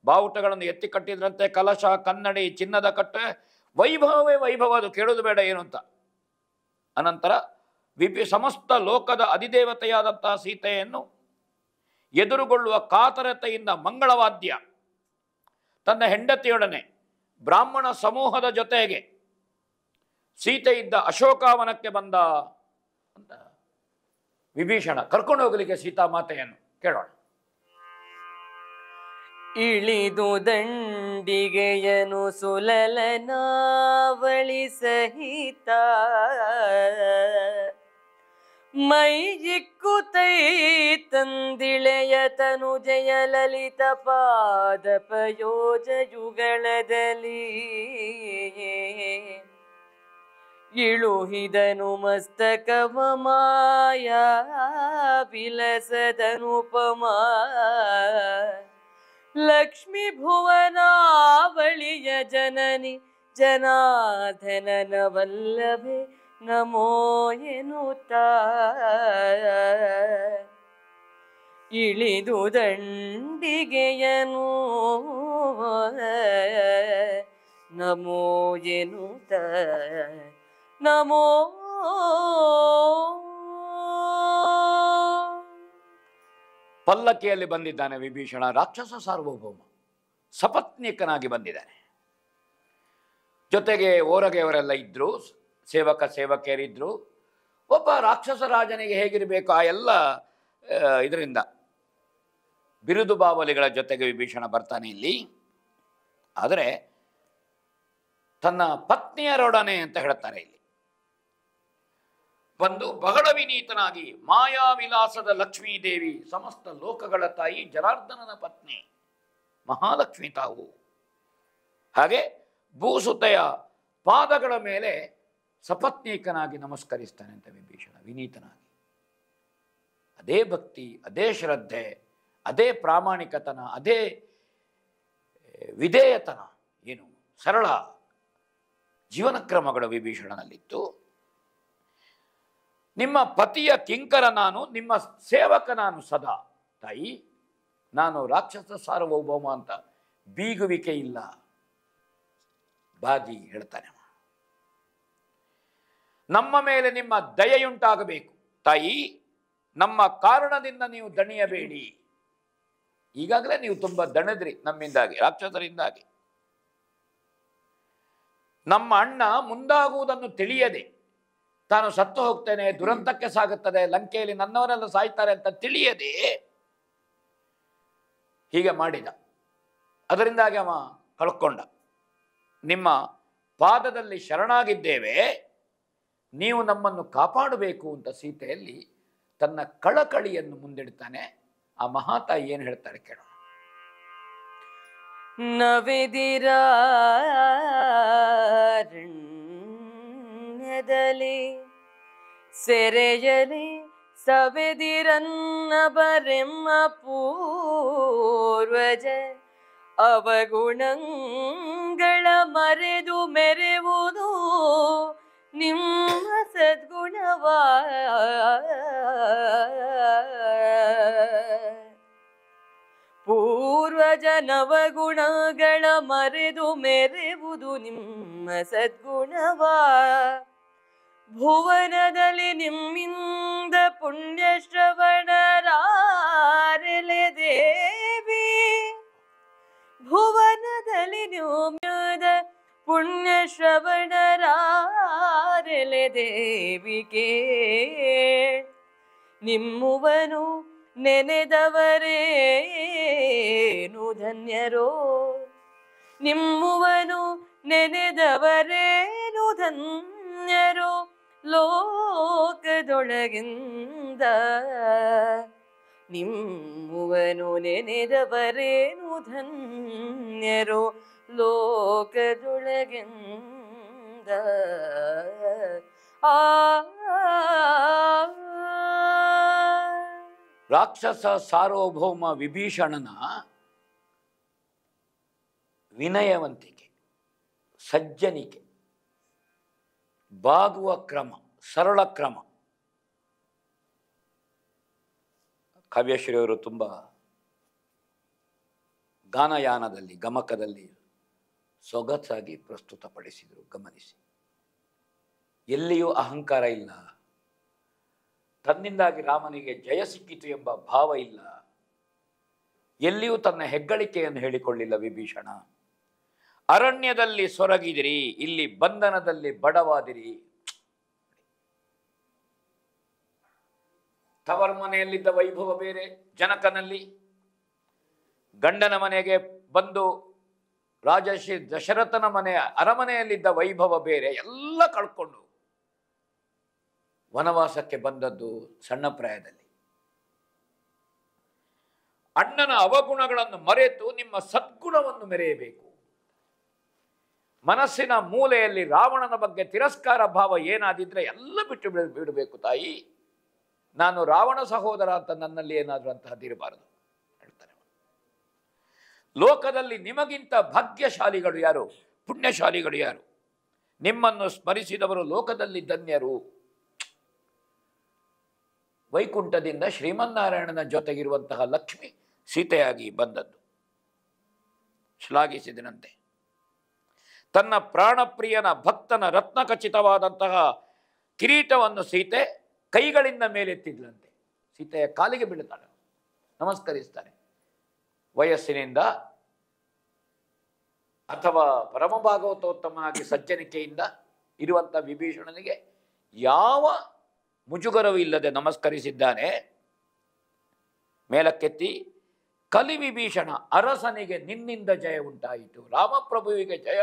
ಬಾವುಟಗಳನ್ನು ಎತ್ತಿ ಕಟ್ಟಿದ್ರಂತೆ. ಕಲಶ, ಕನ್ನಡಿ, ಚಿನ್ನದ ಕಟ್ಟೆ, ವೈಭವವೇ ವೈಭವ. ಅದು ಕೇಳೋದು ಬೇಡ ಏನು ಅಂತ. ಅನಂತರ ಸಮಸ್ತ ಲೋಕದ ಅಧಿದೇವತೆಯಾದಂತಹ ಸೀತೆಯನ್ನು ಎದುರುಗೊಳ್ಳುವ ಕಾತರತೆಯಿಂದ ಮಂಗಳವಾದ್ಯ ತನ್ನ ಹೆಂಡತಿಯೊಡನೆ ಬ್ರಾಹ್ಮಣ ಸಮೂಹದ ಜೊತೆಗೆ ಸೀತೆ ಇದ್ದ ಅಶೋಕಾವನಕ್ಕೆ ಬಂದ ಅಂತ ವಿಭೀಷಣ ಕರ್ಕೊಂಡು ಹೋಗಲಿಕ್ಕೆ ಸೀತಾಮಾತೆಯನ್ನು ಕೇಳೋಣ. ಇಳಿದು ದಂಡಿಗೆಯನು ಸುಲಲನಾವಳಿ ಸಹಿತ ಮೈಜಿಕ್ಕುತೈ ತಂದಿಳೆಯ ತನು ಜಯ ಲಲಿತ ಪಾದ ಪಯೋಜ ಯುಗಳದಲ್ಲಿ ಇಳುಹಿದನು ಮಸ್ತಕವ ಮಾಯಾ ವಿಲಸದನುಪಮ ಲಕ್ಷ್ಮೀ ಭುವನಾವಳಿಯ ಜನನಿ ಜನಾರ್ದನನ ವಲ್ಲಭೆ ನಮೋ ಎನ್ನುತ್ತ ಇಳಿದು ದಂಡಿಗೆಯನು ನಮೋ ಎನ್ನುತ್ತ ನಮೋ. ಪಲ್ಲಕ್ಕಿಯಲ್ಲಿ ಬಂದಿದ್ದಾನೆ ವಿಭೀಷಣ. ರಾಕ್ಷಸ ಸಾರ್ವಭೌಮ ಸಪತ್ನೀಕನಾಗಿ ಬಂದಿದ್ದಾನೆ. ಜೊತೆಗೆ ಓರಗೆಯವರೆಲ್ಲ ಇದ್ರು, ಸೇವಕಿಯರಿದ್ರು. ಒಬ್ಬ ರಾಕ್ಷಸ ರಾಜನಿಗೆ ಹೇಗಿರಬೇಕು ಆ ಎಲ್ಲ ಇದರಿಂದ ಬಿರುದು ಬಾವಲಿಗಳ ಜೊತೆಗೆ ವಿಭೀಷಣ ಬರ್ತಾನೆ ಇಲ್ಲಿ. ಆದರೆ ತನ್ನ ಪತ್ನಿಯರೊಡನೆ ಅಂತ ಹೇಳ್ತಾರೆ ಇಲ್ಲಿ. ಬಂದು ಬಹಳ ವಿನೀತನಾಗಿ ಮಾಯಾವಿಲಾಸದ ಲಕ್ಷ್ಮೀದೇವಿ, ಸಮಸ್ತ ಲೋಕಗಳ ತಾಯಿ, ಜನಾರ್ದನನ ಪತ್ನಿ ಮಹಾಲಕ್ಷ್ಮಿ ತಾವು. ಹಾಗೆ ಭೂಸುತೆಯ ಪಾದಗಳ ಮೇಲೆ ಸಪತ್ನೀಕನಾಗಿ ನಮಸ್ಕರಿಸ್ತಾನೆ ಅಂತ ವಿಭೀಷಣ ವಿನೀತನಾಗಿ. ಅದೇ ಭಕ್ತಿ, ಅದೇ ಶ್ರದ್ಧೆ, ಅದೇ ಪ್ರಾಮಾಣಿಕತನ, ಅದೇ ವಿಧೇಯತನ, ಏನು ಸರಳ ಜೀವನ ಕ್ರಮಗಳು ವಿಭೀಷಣನಲ್ಲಿತ್ತು. ನಿಮ್ಮ ಪತಿಯ ಕಿಂಕರ ನಾನು, ನಿಮ್ಮ ಸೇವಕ ನಾನು ಸದಾ. ತಾಯಿ, ನಾನು ರಾಕ್ಷಸ ಸಾರ್ವಭೌಮ ಅಂತ ಬೀಗುವಿಕೆ ಇಲ್ಲ. ಬಾದಿ ಹೇಳ್ತಾನೆ, ನಮ್ಮ ಮೇಲೆ ನಿಮ್ಮ ದಯೆಯುಂಟಾಗಬೇಕು ತಾಯಿ. ನಮ್ಮ ಕಾರಣದಿಂದ ನೀವು ದಣಿಯಬೇಡಿ. ಈಗಾಗಲೇ ನೀವು ತುಂಬ ದಣದ್ರಿ ನಮ್ಮಿಂದಾಗಿ, ರಾಕ್ಷಸರಿಂದಾಗಿ. ನಮ್ಮ ಅಣ್ಣ ಮುಂದಾಗುವುದನ್ನು ತಿಳಿಯದೆ ತಾನು ಸತ್ತು ಹೋಗ್ತೇನೆ, ದುರಂತಕ್ಕೆ ಸಾಗುತ್ತದೆ, ಲಂಕೆಯಲ್ಲಿ ನನ್ನವರೆಲ್ಲ ಸಾಯ್ತಾರೆ ಅಂತ ತಿಳಿಯದೆ ಹೀಗೆ ಮಾಡಿದ. ಅದರಿಂದಾಗಿ ಅವ ಕಳ್ಕೊಂಡ. ನಿಮ್ಮ ಪಾದದಲ್ಲಿ ಶರಣಾಗಿದ್ದೇವೆ, ನೀವು ನಮ್ಮನ್ನು ಕಾಪಾಡಬೇಕು ಅಂತ ಸೀತೆಯಲ್ಲಿ ತನ್ನ ಕಳಕಳಿಯನ್ನು ಮುಂದಿಡ್ತಾನೆ. ಆ ಮಹಾತಾಯಿ ಏನು ಹೇಳ್ತಾರೆ ಕೇಳೋಣ. ನವೆದಿರಾರಣ್ಯದಲ್ಲಿ ಸೆರೆಯಲಿ ಸವೆದಿರನ್ನ ಬರೆಮ್ಮ ಪೂರ್ವಜ ಅವಗುಣಗಳ ಮರೆದು ಮೆರೆವುದು ನಿಮ್ಮ ಸದ್ಗುಣವ ಪೂರ್ವಜ ನವಗುಣಗಳ ಮರೆದು ಮೆರೆವುದು ನಿಮ್ಮ ಸದ್ಗುಣವ ಭುವನದಲ್ಲಿ ನಿಮ್ಮಿಂದ ಪುಣ್ಯ ಶ್ರವಣರಾರೆಲೆ ದೇವಿ ಭುವನದಲ್ಲಿ ನಿಮ್ಮಿಂದ ಪುಣ್ಯ ಶ್ರವಣರಾರೆಲೆ ದೇವಿಗೆ ನಿಮ್ಮುವನು ನೆನೆದವರೇನು ಧನ್ಯರೋ ನಿಮ್ಮುವನು ನೆನೆದವರೇನು ಧನ್ಯರೋ ಲೋಕದೊಳಗಿಂದ ನಿಮ್ಮುವನು ನೆನೆದವರೇನು ಧನ್ಯರೋ ಲೋಕದೊಳಗಿಂದ ರಾಕ್ಷಸ ಸಾರ್ವಭೌಮ ವಿಭೀಷಣನ ವಿನಯವಂತಿಕೆ, ಸಜ್ಜನಿಕೆ, ಬಾಗುವ ಕ್ರಮ, ಸರಳ ಕ್ರಮ ಕಾವ್ಯಶ್ರೀಯವರು ತುಂಬ ಗಾನಯಾನದಲ್ಲಿ ಗಮಕದಲ್ಲಿ ಸೊಗಸಾಗಿ ಪ್ರಸ್ತುತಪಡಿಸಿದರು. ಗಮನಿಸಿ, ಎಲ್ಲಿಯೂ ಅಹಂಕಾರ ಇಲ್ಲ, ತನ್ನಿಂದಾಗಿ ರಾಮನಿಗೆ ಜಯ ಸಿಕ್ಕಿತು ಎಂಬ ಭಾವ ಇಲ್ಲ, ಎಲ್ಲಿಯೂ ತನ್ನ ಹೆಗ್ಗಳಿಕೆಯನ್ನು ಹೇಳಿಕೊಳ್ಳಿಲ್ಲ ವಿಭೀಷಣ. ಅರಣ್ಯದಲ್ಲಿ ಸೊರಗಿದಿರಿ, ಇಲ್ಲಿ ಬಂಧನದಲ್ಲಿ ಬಡವಾದಿರಿ. ತವರ ಮನೆಯಲ್ಲಿದ್ದ ವೈಭವ ಬೇರೆ, ಜನಕನಲ್ಲಿ ಗಂಡನ ಮನೆಗೆ ಬಂದು ರಾಜಶ್ರೀ ದಶರಥನ ಮನೆಯ ಅರಮನೆಯಲ್ಲಿದ್ದ ವೈಭವ ಬೇರೆ, ಎಲ್ಲ ಕಳ್ಕೊಂಡು ವನವಾಸಕ್ಕೆ ಬಂದದ್ದು ಸಣ್ಣ ಪ್ರಾಯದಲ್ಲಿ. ಅಣ್ಣನ ಅವಗುಣಗಳನ್ನು ಮರೆತು ನಿಮ್ಮ ಸದ್ಗುಣವನ್ನು ಮೆರೆಯಬೇಕು. ಮನಸ್ಸಿನ ಮೂಲೆಯಲ್ಲಿ ರಾವಣನ ಬಗ್ಗೆ ತಿರಸ್ಕಾರ ಭಾವ ಏನಾದಿದ್ರೆ ಎಲ್ಲ ಬಿಟ್ಟು ಬಿಡಬೇಕು ತಾಯಿ. ನಾನು ರಾವಣ ಸಹೋದರ ಅಂತ ನನ್ನಲ್ಲಿ ಏನಾದರೂ ಅಂತಹದ್ದಿರಬಾರದು ಹೇಳ್ತಾನೆ. ಲೋಕದಲ್ಲಿ ನಿಮಗಿಂತ ಭಾಗ್ಯಶಾಲಿಗಳು ಯಾರು, ಪುಣ್ಯಶಾಲಿಗಳು ಯಾರು? ನಿಮ್ಮನ್ನು ಸ್ಮರಿಸಿದವರು ಲೋಕದಲ್ಲಿ ಧನ್ಯರು. ವೈಕುಂಠದಿಂದ ಶ್ರೀಮನ್ನಾರಾಯಣನ ಜೊತೆಗಿರುವಂತಹ ಲಕ್ಷ್ಮಿ ಸೀತೆಯಾಗಿ ಬಂದದ್ದು ಶ್ಲಾಘಿಸಿದನಂತೆ. ತನ್ನ ಪ್ರಾಣಪ್ರಿಯನ ಭಕ್ತನ ರತ್ನಖಚಿತವಾದಂತಹ ಕಿರೀಟವನ್ನು ಸೀತೆ ಕೈಗಳಿಂದ ಮೇಲೆತ್ತಿದ್ಲಂತೆ. ಸೀತೆಯ ಕಾಲಿಗೆ ಬೀಳುತ್ತಾಳೆ, ನಮಸ್ಕರಿಸ್ತಾನೆ. ವಯಸ್ಸಿನಿಂದ ಅಥವಾ ಪರಮಭಾಗವತೋತ್ತಮನಾಗಿ ಸಜ್ಜನಿಕೆಯಿಂದ ಇರುವಂಥ ವಿಭೀಷಣನಿಗೆ ಯಾವ ಮುಜುಗರವೂ ಇಲ್ಲದೆ ನಮಸ್ಕರಿಸಿದ್ದಾನೆ. ಮೇಲಕ್ಕೆತ್ತಿ, ಕಲಿವಿಭೀಷಣ ಅರಸನಿಗೆ ನಿನ್ನಿಂದ ಜಯ ಉಂಟಾಯಿತು. ರಾಮಪ್ರಭುವಿಗೆ ಜಯ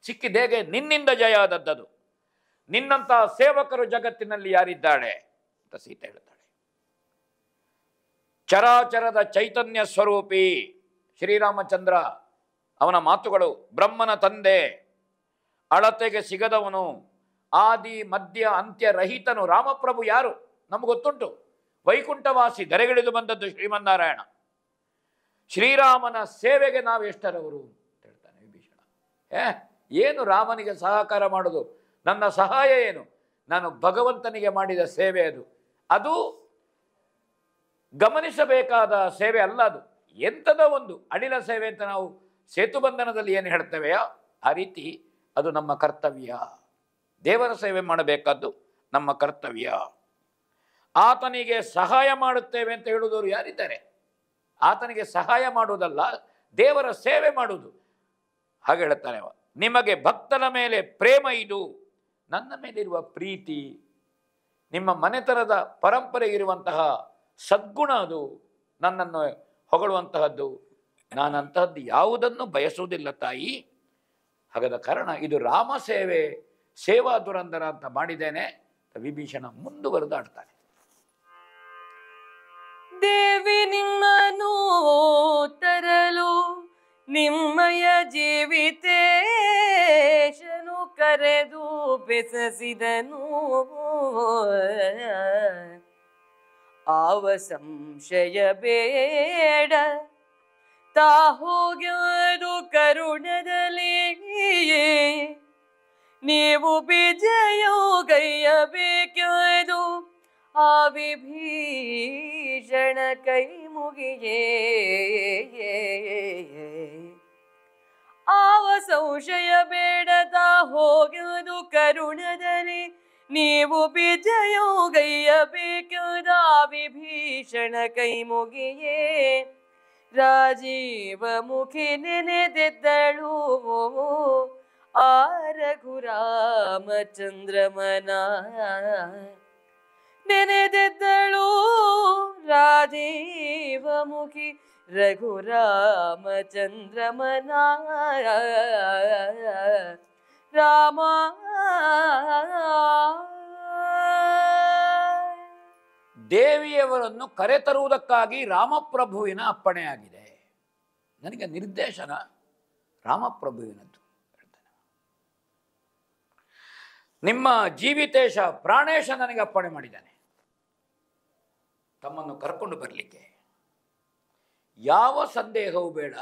ಸಿಕ್ಕಿದೇಗೆ ನಿನ್ನಿಂದ ಜಯ ಆದದ್ದದು. ನಿನ್ನಂತಹ ಸೇವಕರು ಜಗತ್ತಿನಲ್ಲಿ ಯಾರಿದ್ದಾಳೆ ಅಂತ ಸೀತೆ ಹೇಳ್ತಾಳೆ. ಚರಾಚರದ ಚೈತನ್ಯ ಸ್ವರೂಪಿ ಶ್ರೀರಾಮಚಂದ್ರ, ಅವನ ಮಾತುಗಳು ಬ್ರಹ್ಮನ ತಂದೆ, ಅಳತೆಗೆ ಸಿಗದವನು, ಆದಿ ಮಧ್ಯ ಅಂತ್ಯ ರಹಿತನು. ರಾಮಪ್ರಭು ಯಾರು ನಮಗೊತ್ತುಂಟು. ವೈಕುಂಠವಾಸಿ, ಧರೆಗಿಳಿದು ಬಂದದ್ದು ಶ್ರೀಮನ್ನಾರಾಯಣ. ಶ್ರೀರಾಮನ ಸೇವೆಗೆ ನಾವು ಎಷ್ಟರವರು ಅಂತ ಹೇಳ್ತಾನೆ ವಿಭೀಷಣ. ಏನು ರಾಮನಿಗೆ ಸಹಕಾರ ಮಾಡೋದು? ನನ್ನ ಸಹಾಯ ಏನು? ನಾನು ಭಗವಂತನಿಗೆ ಮಾಡಿದ ಸೇವೆ ಅದು. ಅದು ಗಮನಿಸಬೇಕಾದ ಸೇವೆ ಅಲ್ಲ. ಅದು ಎಂಥದ ಒಂದು ಅಡಿಲ ಸೇವೆ ಅಂತ ನಾವು ಸೇತುಬಂಧನದಲ್ಲಿ ಏನು ಹೇಳ್ತೇವೆಯೋ ಆ ರೀತಿ ಅದು ನಮ್ಮ ಕರ್ತವ್ಯ. ದೇವರ ಸೇವೆ ಮಾಡಬೇಕಾದ್ದು ನಮ್ಮ ಕರ್ತವ್ಯ. ಆತನಿಗೆ ಸಹಾಯ ಮಾಡುತ್ತೇವೆ ಅಂತ ಹೇಳುವುದವರು ಯಾರಿದ್ದಾರೆ? ಆತನಿಗೆ ಸಹಾಯ ಮಾಡುವುದಲ್ಲ, ದೇವರ ಸೇವೆ ಮಾಡುವುದು. ಹಾಗೆ ಹೇಳ್ತಾನೆ ಅವ, ನಿಮಗೆ ಭಕ್ತನ ಮೇಲೆ ಪ್ರೇಮ ಇದು, ನನ್ನ ಮೇಲಿರುವ ಪ್ರೀತಿ, ನಿಮ್ಮ ಮನೆತನದ ಪರಂಪರೆ ಇರುವಂತಹ ಸದ್ಗುಣ ಅದು, ನನ್ನನ್ನು ಹೊಗಳುವಂತಹದ್ದು. ನಾನಂತಹದ್ದು ಯಾವುದನ್ನು ಬಯಸುವುದಿಲ್ಲ ತಾಯಿ. ಹಾಗಾದ ಕಾರಣ ಇದು ರಾಮ ಸೇವೆ, ಸೇವಾ ದುರಂದರ ಅಂತ ಮಾಡಿದ್ದೇನೆ. ವಿಭೀಷಣ ಮುಂದುವರೆದಾಡ್ತಾನೆ. ದೇವಿ ನಿಮ್ಮನು ತರಲು ನಿಮ್ಮಯ ಜೀವಿತೇಶನು ಕರೆದು ಬೆಸಸಿದನು. ಆವ ಸಂಶಯ ಬೇಡ ತಾ ಹೋಗ್ಯದು ಕರುಣದಲ್ಲಿ. ನೀವು ವಿಜಯೋಗೈಯಬೇಕದು ಆ ವಿಭೀಷಣ ಕೈ ಮುಗಿಯೇ. ಆವ ಸಂಶಯ ಬೇಡದ ಹೋಗದು ಕರುಣದಲ್ಲಿ. ನೀವು ವಿಜಯೋಗೈಯಬೇಕದ ವಿಭೀಷಣ ಕೈ ಮುಗಿಯೇ. ರಾಜೀವ ಮುಖಿ ನೆನೆದಿದ್ದಳು ಆ ರಘುರಾಮಚಂದ್ರಮನ. ನೆನೆದಿದ್ದಳು ರಾಜೀವ ಮುಖಿ ರಘುರಾಮಚಂದ್ರಮನ. ರಾಮ ದೇವಿಯವರನ್ನು ಕರೆತರುವುದಕ್ಕಾಗಿ ರಾಮಪ್ರಭುವಿನ ಅಪ್ಪಣೆಯಾಗಿದೆ. ನನಗೆ ನಿರ್ದೇಶನ ರಾಮಪ್ರಭುವಿನದ್ದು. ನಿಮ್ಮ ಜೀವಿತೇಶ ಪ್ರಾಣೇಶ ನನಗೆ ಅಪ್ಪಣೆ ಮಾಡಿದ್ದಾನೆ ತಮ್ಮನ್ನು ಕರ್ಕೊಂಡು ಬರಲಿಕ್ಕೆ. ಯಾವ ಸಂದೇಹವೂ ಬೇಡ,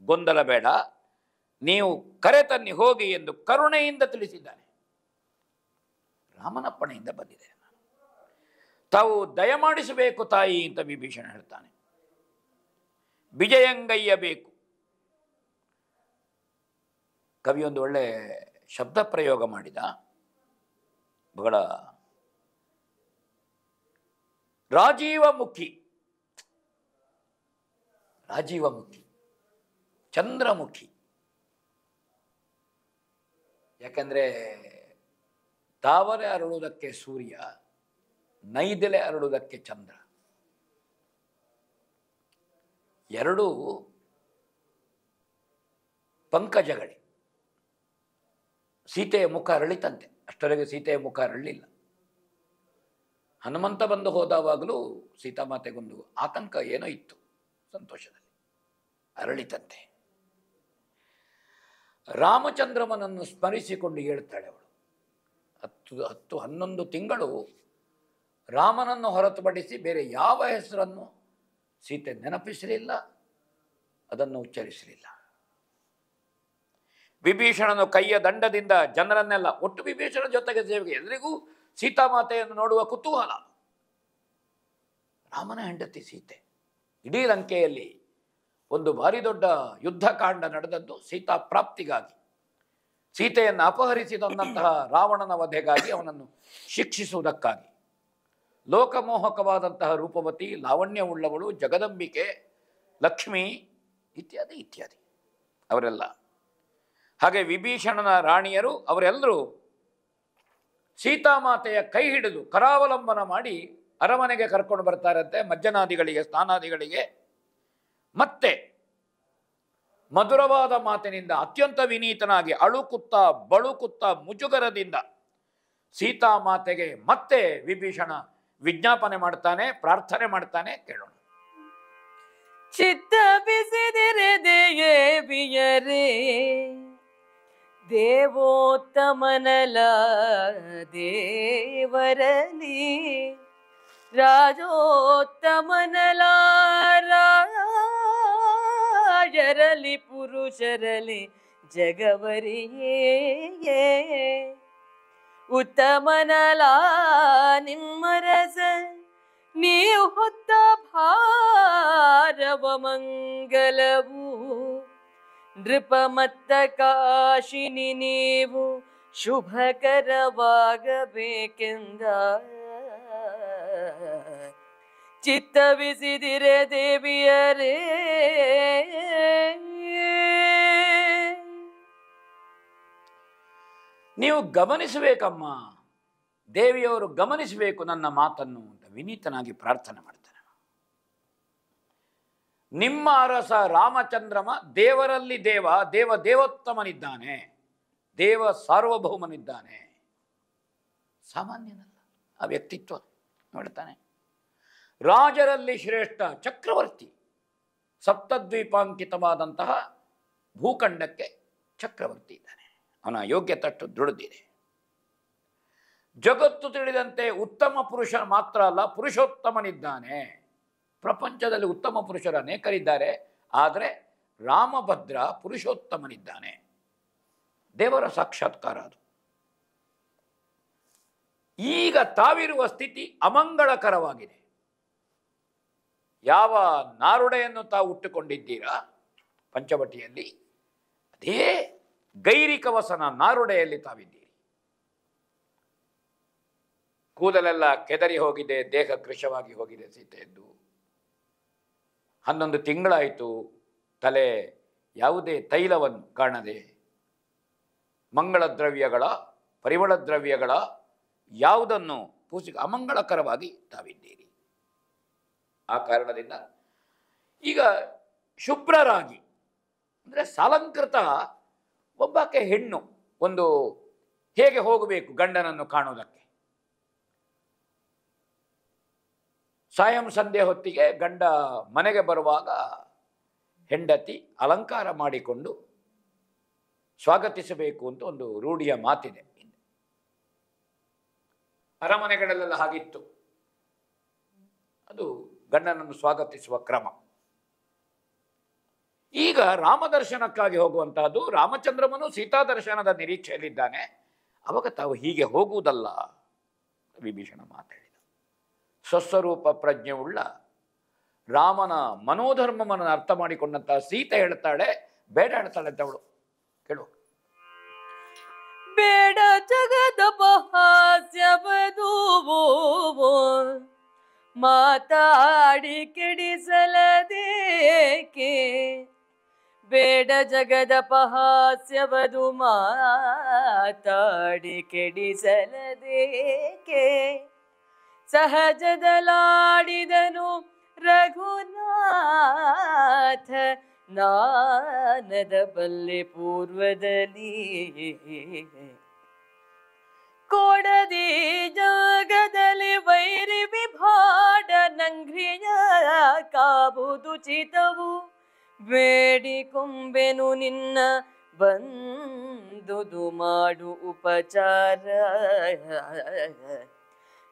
ಗೊಂದಲ ಬೇಡ, ನೀವು ಕರೆತನ್ನಿ ಹೋಗಿ ಎಂದು ಕರುಣೆಯಿಂದ ತಿಳಿಸಿದ್ದಾನೆ. ರಾಮನಪ್ಪಣೆಯಿಂದ ಬಂದಿದೆ. ತಾವು ದಯಮಾಡಿಸಬೇಕು ತಾಯಿ ಅಂತ ವಿಭೀಷಣ ಹೇಳ್ತಾನೆ. ವಿಜಯಂಗಯ್ಯಬೇಕು. ಕವಿ ಒಂದು ಒಳ್ಳೆ ಶಬ್ದ ಪ್ರಯೋಗ ಮಾಡಿದ. ಬಹಳ ರಾಜೀವಮುಖಿ, ರಾಜೀವಮುಖಿ, ಚಂದ್ರಮುಖಿ. ಯಾಕಂದ್ರೆ ತಾವರೆ ಅರಳುವುದಕ್ಕೆ ಸೂರ್ಯ, ನೈದೆಲೆ ಅರಳುವುದಕ್ಕೆ ಚಂದ್ರ. ಎರಡೂ ಪಂಕಜಗಳೇ. ಸೀತೆಯ ಮುಖ ಅರಳಿತಂತೆ, ಅಷ್ಟರವರೆಗೆ ಸೀತೆಯ ಮುಖ ಅರಳಿಲ್ಲ. ಹನುಮಂತ ಬಂದು ಹೋದವಾಗಲೂ ಸೀತಾಮಾತೆಗೊಂದು ಆತಂಕ ಏನೋ ಇತ್ತು, ಸಂತೋಷದಲ್ಲಿ ಅರಳಿತಂತೆ. ರಾಮಚಂದ್ರಮನನ್ನು ಸ್ಮರಿಸಿಕೊಂಡು ಹೇಳ್ತಾಳೆ ಅವಳು. 11 ತಿಂಗಳು ರಾಮನನ್ನು ಹೊರತುಪಡಿಸಿ ಬೇರೆ ಯಾವ ಹೆಸರನ್ನು ಸೀತೆ ನೆನಪಿಸಲಿಲ್ಲ, ಅದನ್ನು ಉಚ್ಚರಿಸಲಿಲ್ಲ. ವಿಭೀಷಣನು ಕೈಯ ದಂಡದಿಂದ ಜನರನ್ನೆಲ್ಲ ಒಟ್ಟು ವಿಭೀಷಣ ಜೊತೆಗೆ ಸೇವೆಗೆ ಎಲ್ಲರಿಗೂ ಸೀತಾಮಾತೆಯನ್ನು ನೋಡುವ ಕುತೂಹಲ. ರಾಮನ ಹೆಂಡತಿ ಸೀತೆ. ಇಡೀ ಲಂಕೆಯಲ್ಲಿ ಒಂದು ಭಾರಿ ದೊಡ್ಡ ಯುದ್ಧಕಾಂಡ ನಡೆದದ್ದು ಸೀತಾ ಪ್ರಾಪ್ತಿಗಾಗಿ. ಸೀತೆಯನ್ನು ಅಪಹರಿಸಿದಂತಹ ರಾವಣನ ವಧೆಗಾಗಿ, ಅವನನ್ನು ಶಿಕ್ಷಿಸುವುದಕ್ಕಾಗಿ. ಲೋಕಮೋಹಕವಾದಂತಹ ರೂಪವತಿ, ಲಾವಣ್ಯವುಳ್ಳವಳು, ಜಗದಂಬಿಕೆ, ಲಕ್ಷ್ಮಿ ಇತ್ಯಾದಿ ಇತ್ಯಾದಿ ಅವರೆಲ್ಲ. ಹಾಗೆ ವಿಭೀಷಣನ ರಾಣಿಯರು ಅವರೆಲ್ಲರೂ ಸೀತಾಮಾತೆಯ ಕೈ ಹಿಡಿದು ಕರಾವಲಂಬನ ಮಾಡಿ ಅರಮನೆಗೆ ಕರ್ಕೊಂಡು ಬರ್ತಾರಂತೆ, ಮಜ್ಜನಾದಿಗಳಿಗೆ, ಸ್ನಾನಾದಿಗಳಿಗೆ. ಮತ್ತೆ ಮಧುರವಾದ ಮಾತಿನಿಂದ ಅತ್ಯಂತ ವಿನೀತನಾಗಿ ಅಳುಕುತ್ತಾ ಬಳುಕುತ್ತಾ ಮುಜುಗರದಿಂದ ಸೀತಾಮಾತೆಗೆ ಮತ್ತೆ ವಿಭೀಷಣ ವಿಜ್ಞಾಪನೆ ಮಾಡ್ತಾನೆ, ಪ್ರಾರ್ಥನೆ ಮಾಡ್ತಾನೆ. ಕೇಳೋಣ. ಚಿತ್ತ ಬಿಸಿದಿರೆ ದೇವಿಯರೇ, ದೇವೋತ್ತಮನಲ ದೇವರಲಿ, ರಾಜೋತ್ತಮನಲ ರಾಜರಲಿ, ಪುರುಷರಲಿ ಜಗವರಿಯೇ, ಉತ್ತಮನಲ ನಿಮ್ಮರಸ ನೀವು ಹೊತ್ತ ಭಾರವ ಮಂಗಲವು, ನೃಪಮತ್ತ ಕಾಶಿನಿ ನೀವು ಶುಭಕರವಾಗಬೇಕೆಂದ. ಚಿತ್ತವಿಸಿದಿರೆ ದೇವಿಯರೇ, ನೀವು ಗಮನಿಸಬೇಕಮ್ಮ, ದೇವಿಯವರು ಗಮನಿಸಬೇಕು ನನ್ನ ಮಾತನ್ನು ಅಂತ ವಿನೀತನಾಗಿ ಪ್ರಾರ್ಥನೆ ಮಾಡ್ತಾನೆ. ನಿಮ್ಮ ಅರಸ ರಾಮಚಂದ್ರಮ ದೇವರಲ್ಲಿ ದೇವ, ದೇವೋತ್ತಮನಿದ್ದಾನೆ, ದೇವ ಸಾರ್ವಭೌಮನಿದ್ದಾನೆ. ಸಾಮಾನ್ಯನಲ್ಲ ಆ ವ್ಯಕ್ತಿತ್ವ. ನೋಡ್ತಾನೆ, ರಾಜರಲ್ಲಿ ಶ್ರೇಷ್ಠ ಚಕ್ರವರ್ತಿ, ಸಪ್ತದ್ವೀಪಾಂಕಿತವಾದಂತಹ ಭೂಖಂಡಕ್ಕೆ ಚಕ್ರವರ್ತಿ ಇದ್ದಾನೆ. ಅವನ ಯೋಗ್ಯತೆ ಅಷ್ಟು ದುಡಿದಿದೆ. ಜಗತ್ತು ತಿಳಿದಂತೆ ಉತ್ತಮ ಪುರುಷ ಮಾತ್ರ ಅಲ್ಲ, ಪುರುಷೋತ್ತಮನಿದ್ದಾನೆ. ಪ್ರಪಂಚದಲ್ಲಿ ಉತ್ತಮ ಪುರುಷರು ಅನೇಕರಿದ್ದಾರೆ, ಆದರೆ ರಾಮಭದ್ರ ಪುರುಷೋತ್ತಮನಿದ್ದಾನೆ. ದೇವರ ಸಾಕ್ಷಾತ್ಕಾರ ಅದು. ಈಗ ತಾವಿರುವ ಸ್ಥಿತಿ ಅಮಂಗಳಕರವಾಗಿದೆ. ಯಾವ ನಾರುಡೆಯನ್ನು ತಾವು ಉಟ್ಟುಕೊಂಡಿದ್ದೀರಾ ಪಂಚವಟಿಯಲ್ಲಿ, ಅದೇ ಗೈರಿಕವಸನ ನಾರುಡೆಯಲ್ಲಿ ತಾವಿದ್ದೀರಿ. ಕೂದಲೆಲ್ಲ ಕೆದರಿ ಹೋಗಿದೆ, ದೇಹ ಕೃಶವಾಗಿ ಹೋಗಿದೆ ಸೀತೆಯದ್ದು. 11 ತಿಂಗಳಾಯಿತು, ತಲೆ ಯಾವುದೇ ತೈಲವನ್ನು ಕಾಣದೆ, ಮಂಗಳ ದ್ರವ್ಯಗಳ ಪರಿಮಳ ದ್ರವ್ಯಗಳ ಯಾವುದನ್ನು ಪೂಜೆ ಅಮಂಗಳಕರವಾಗಿ ತಾವಿದ್ದೀರಿ. ಆ ಕಾರಣದಿಂದ ಈಗ ಶುಭ್ರರಾಗಿ, ಅಂದರೆ ಸಾಲಂಕೃತ ಒಬ್ಬಾಕೆ ಹೆಣ್ಣು ಒಂದು ಹೇಗೆ ಹೋಗಬೇಕು ಗಂಡನನ್ನು ಕಾಣುವುದಕ್ಕೆ. ಸಾಯಂ ಸಂಧ್ಯೆ ಹೊತ್ತಿಗೆ ಗಂಡ ಮನೆಗೆ ಬರುವಾಗ ಹೆಂಡತಿ ಅಲಂಕಾರ ಮಾಡಿಕೊಂಡು ಸ್ವಾಗತಿಸಬೇಕು ಅಂತ ಒಂದು ರೂಢಿಯ ಮಾತಿದೆ. ಅರಮನೆಗಳಲ್ಲೆಲ್ಲ ಹಾಗಿತ್ತು. ಅದು ಗಂಡನನ್ನು ಸ್ವಾಗತಿಸುವ ಕ್ರಮ. ಈಗ ರಾಮದರ್ಶನಕ್ಕಾಗಿ ಹೋಗುವಂತಹದ್ದು. ರಾಮಚಂದ್ರಮನು ಸೀತಾ ದರ್ಶನದ ನಿರೀಕ್ಷೆಯಲ್ಲಿದ್ದಾನೆ. ಅವಾಗ ತಾವು ಹೀಗೆ ಹೋಗುವುದಲ್ಲ, ವಿಭೀಷಣ ಮಾತಾಡಿದ. ಸ್ವಸ್ವರೂಪ ಪ್ರಜ್ಞೆ ಉಳ್ಳ ರಾಮನ ಮನೋಧರ್ಮವನ್ನು ಅರ್ಥ ಮಾಡಿಕೊಂಡಂತಹ ಸೀತೆ ಹೇಳ್ತಾಳೆ, ಬೇಡ ಹೇಳ್ತಾಳೆ ಅಂತ ಅವಳು. ಕೇಳು. ಬೇಡ ಜಗದಪಹಾಸ್ಯವದು ಮಾತಾಡಿ ಕೆಡಿಸಲದೇಕೆ. ಬೇಡ ಜಗದಪಹಾಸ್ಯವದು ಮಾತಾಡಿ ಕೆಡಿಸಲದೇಕೆ. ಸಹಜದಲಾಡಿದನು ರಘುನಾಥ ನಾನದ ಬಲ್ಲೆ ಪೂರ್ವದಲ್ಲಿ. ಕೊಡದಿ ಜಾಗದಲ್ಲಿ ವೈರಿ ವಿಭಾಡ ನಂಘ್ರಿಯ ಕಾಬುದು ಚಿತವು. ಬೇಡಿಕೊಂಬೆನು ನಿನ್ನ ಬಂದುದು ಮಾಡು ಉಪಚಾರ.